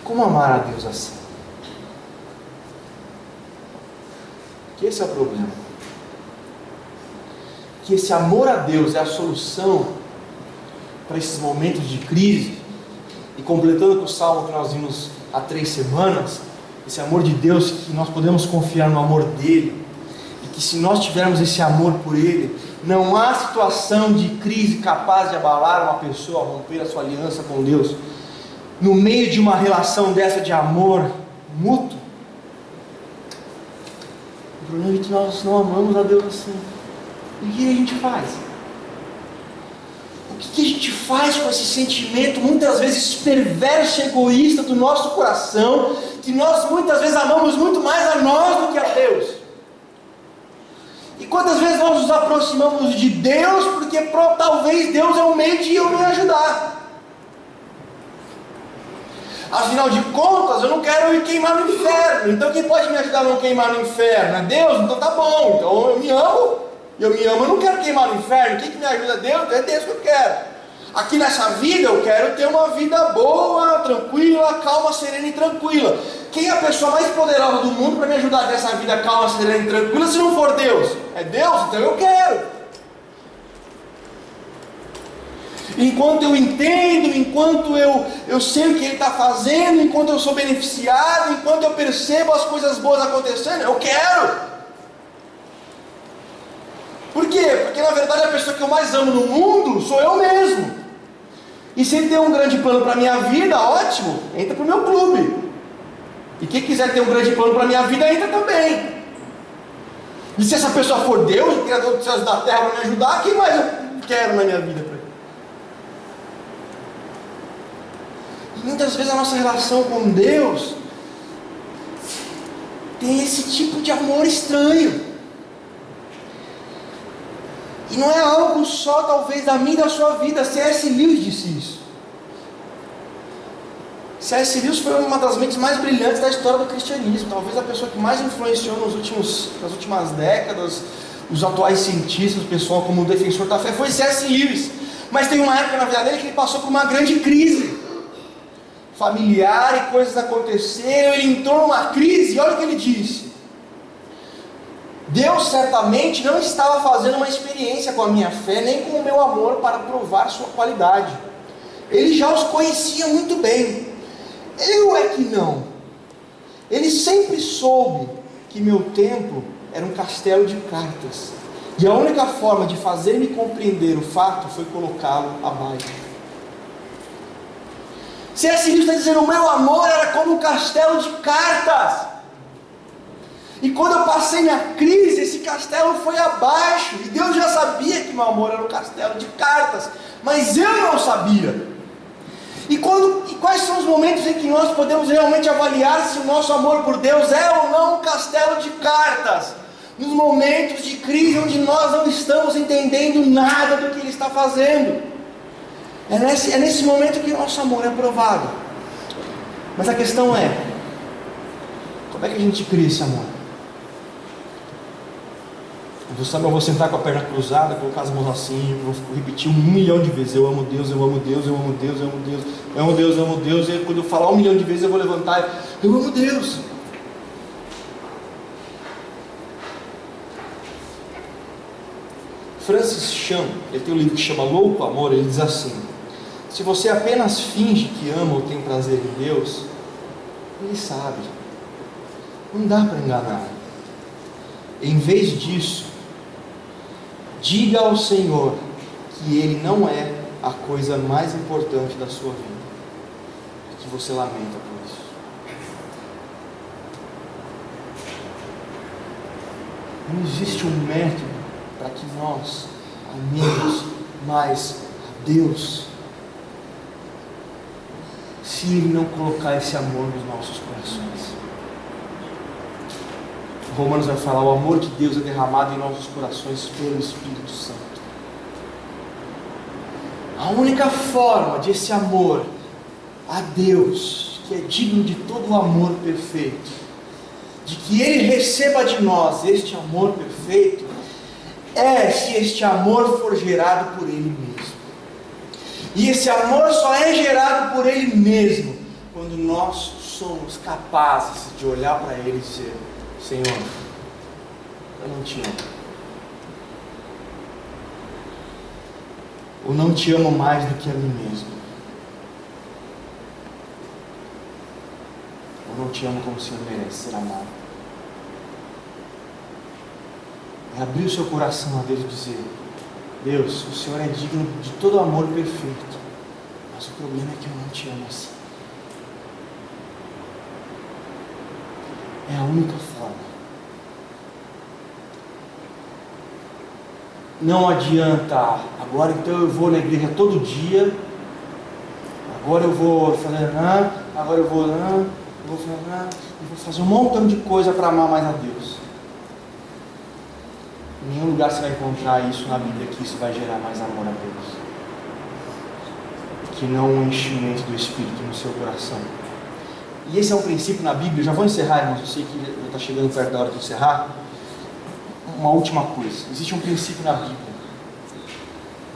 Como amar a Deus assim? Que esse é o problema. Que esse amor a Deus é a solução para esses momentos de crise. E completando com o salmo que nós vimos há 3 semanas, esse amor de Deus, que nós podemos confiar no amor dele, e que se nós tivermos esse amor por ele, não há situação de crise capaz de abalar uma pessoa, romper a sua aliança com Deus. No meio de uma relação dessa de amor mútuo, o problema é que nós não amamos a Deus assim. E o que a gente faz? O que a gente faz com esse sentimento muitas vezes perverso e egoísta do nosso coração, que nós muitas vezes amamos muito mais a nós do que a Deus? E quantas vezes nós nos aproximamos de Deus porque talvez Deus é um meio de eu me ajudar? Afinal de contas, eu não quero ir queimar no inferno. Então quem pode me ajudar a não queimar no inferno? É Deus? Então tá bom. Então eu me amo, eu não quero queimar no inferno. Quem que me ajuda? Deus? É Deus que eu quero. Aqui nessa vida eu quero ter uma vida boa, tranquila, calma, serena e tranquila. Quem é a pessoa mais poderosa do mundo para me ajudar nessa vida calma, serena e tranquila se não for Deus? É Deus? Então eu quero. Enquanto eu entendo, enquanto eu sei o que Ele está fazendo, enquanto eu sou beneficiado, enquanto eu percebo as coisas boas acontecendo, eu quero. Por quê? Porque na verdade a pessoa que eu mais amo no mundo sou eu mesmo. E se Ele tem um grande plano para a minha vida, ótimo, entra para o meu clube. E quem quiser ter um grande plano para a minha vida, entra também. E se essa pessoa for Deus, o Criador dos céus e da terra, para me ajudar, quem mais eu quero na minha vida? Muitas vezes a nossa relação com Deus tem esse tipo de amor estranho. E não é algo só talvez da minha e da sua vida. C.S. Lewis disse isso. C.S. Lewis foi uma das mentes mais brilhantes da história do cristianismo. Talvez a pessoa que mais influenciou nas últimas décadas os atuais cientistas, o pessoal como o defensor da fé, foi C.S. Lewis. Mas tem uma época na vida dele que ele passou por uma grande crise familiar e coisas aconteceram, ele entrou numa crise, e olha o que ele disse: Deus certamente não estava fazendo uma experiência com a minha fé, nem com o meu amor para provar sua qualidade. Ele já os conhecia muito bem. Eu é que não. Ele sempre soube que meu templo era um castelo de cartas, e a única forma de fazer-me compreender o fato foi colocá-lo abaixo. C.S. Lewis está dizendo: o meu amor era como um castelo de cartas. E quando eu passei minha crise, esse castelo foi abaixo. E Deus já sabia que meu amor era um castelo de cartas, mas eu não sabia. E quais são os momentos em que nós podemos realmente avaliar se o nosso amor por Deus é ou não um castelo de cartas? Nos momentos de crise onde nós não estamos entendendo nada do que Ele está fazendo. É nesse momento que o nosso amor é provado. Mas a questão é: como é que a gente cria esse amor? Eu vou sentar com a perna cruzada, colocar as mãos assim, vou repetir 1 milhão de vezes: eu amo Deus, eu amo Deus, eu amo Deus, eu amo Deus, eu amo Deus, eu amo Deus. E quando eu falar 1 milhão de vezes, eu vou levantar: eu amo Deus. Francis Chan, ele tem um livro que chama Louco Amor. Ele diz assim: se você apenas finge que ama ou tem prazer em Deus, Ele sabe. Não dá para enganar. Em vez disso, diga ao Senhor que Ele não é a coisa mais importante da sua vida, que você lamenta por isso. Não existe um método para que nós amemos mais a Deus. se Ele não colocar esse amor nos nossos corações. Romanos vai falar: o amor de Deus é derramado em nossos corações pelo Espírito Santo. A única forma de esse amor a Deus, que é digno de todo o amor perfeito, de que Ele receba de nós este amor perfeito, é se este amor for gerado por Ele mesmo. E esse amor só é gerado por Ele mesmo quando nós somos capazes de olhar para Ele e dizer: Senhor, eu não te amo. Eu não te amo mais do que a mim mesmo. Eu não te amo como o Senhor merece ser amado. É abrir o seu coração a Deus e dizer: Deus, o Senhor é digno de todo amor perfeito, mas o problema é que eu não te amo assim. É a única forma. Não adianta, agora então eu vou na igreja todo dia, agora eu vou fazer agora eu vou fazer um montão de coisa para amar mais a Deus. Em nenhum lugar você vai encontrar isso na Bíblia, que isso vai gerar mais amor a Deus, que não um enchimento do Espírito no seu coração. E esse é um princípio na Bíblia. Eu já vou encerrar, irmãos, eu sei que está chegando perto da hora de encerrar. Uma última coisa: existe um princípio na Bíblia,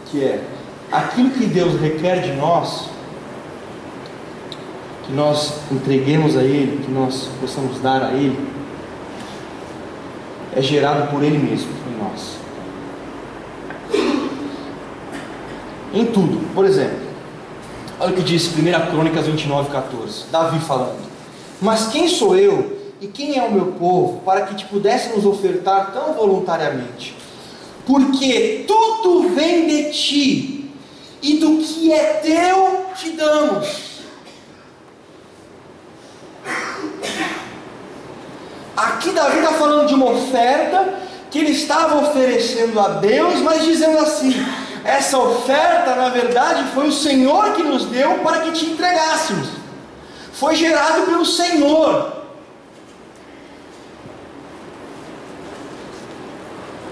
que é aquilo que Deus requer de nós, que nós entreguemos a Ele, que nós possamos dar a Ele, é gerado por Ele mesmo em nós. Em tudo. Por exemplo, olha o que diz 1 Crônicas 29:14, Davi falando: mas quem sou eu e quem é o meu povo para que te pudéssemos ofertar tão voluntariamente? Porque tudo vem de ti, e do que é teu te damos. Aqui Davi está falando de uma oferta que ele estava oferecendo a Deus, mas dizendo assim: essa oferta na verdade foi o Senhor que nos deu para que te entregássemos. Foi gerado pelo Senhor.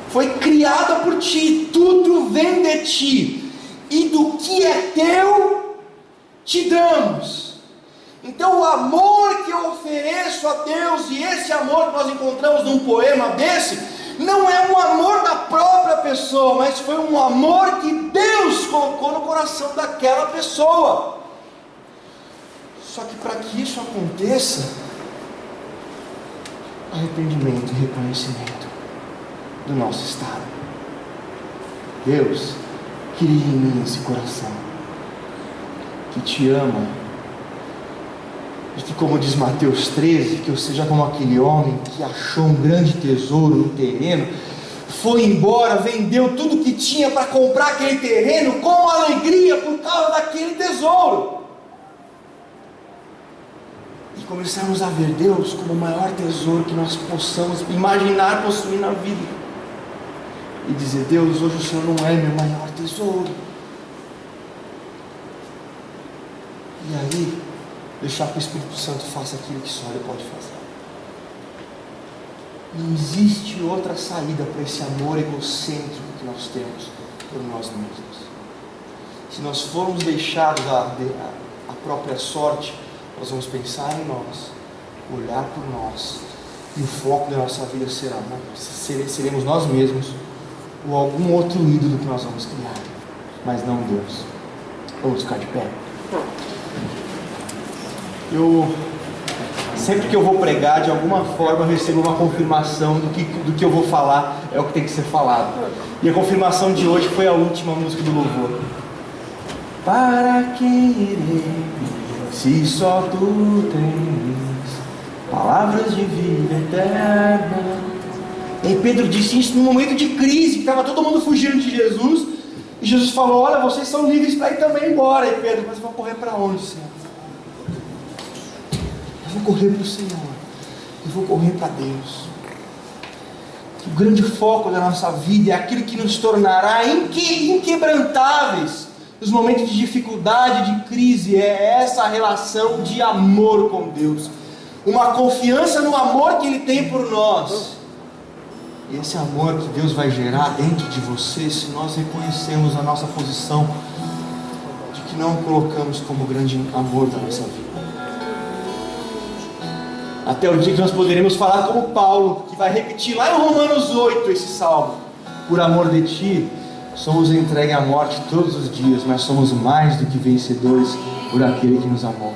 Foi criada por ti, tudo vem de ti, e do que é teu, te damos. Então o amor que eu ofereço a Deus, e esse amor que nós encontramos num poema desse, não é um amor da própria pessoa, mas foi um amor que Deus colocou no coração daquela pessoa. Só que para que isso aconteça, arrependimento e reconhecimento do nosso estado. Deus, cria em mim esse coração que te ama, e que, como diz Mateus 13, que eu seja como aquele homem que achou um grande tesouro no terreno, foi embora, vendeu tudo que tinha para comprar aquele terreno com alegria por causa daquele tesouro, e começarmos a ver Deus como o maior tesouro que nós possamos imaginar possuir na vida, e dizer: Deus, hoje o Senhor não é meu maior tesouro. E aí deixar que o Espírito Santo faça aquilo que só Ele pode fazer. Não existe outra saída para esse amor egocêntrico que nós temos por nós mesmos. Se nós formos deixados à própria sorte, nós vamos pensar em nós, olhar por nós, e o foco da nossa vida seremos nós mesmos, ou algum outro ídolo que nós vamos criar, mas não Deus. Vamos ficar de pé. Sempre que eu vou pregar, de alguma forma eu recebo uma confirmação do que eu vou falar é o que tem que ser falado. E a confirmação de hoje foi a última música do louvor. Para quem irei, se só tu tens palavras de vida eterna. E Pedro disse isso num momento de crise, que estava todo mundo fugindo de Jesus, e Jesus falou: olha, vocês são livres para ir também embora. E Pedro: mas vão correr para onde, Senhor? Eu vou correr para o Senhor, eu vou correr para Deus. O grande foco da nossa vida é aquilo que nos tornará inquebrantáveis nos momentos de dificuldade, de crise, é essa relação de amor com Deus. Uma confiança no amor que Ele tem por nós. E esse amor que Deus vai gerar dentro de você, se nós reconhecemos a nossa posição de que não o colocamos como grande amor da nossa vida. Até o dia que nós poderemos falar como Paulo, que vai repetir lá em Romanos 8 esse salmo: por amor de Ti, somos entregues à morte todos os dias, mas somos mais do que vencedores por aquele que nos amou.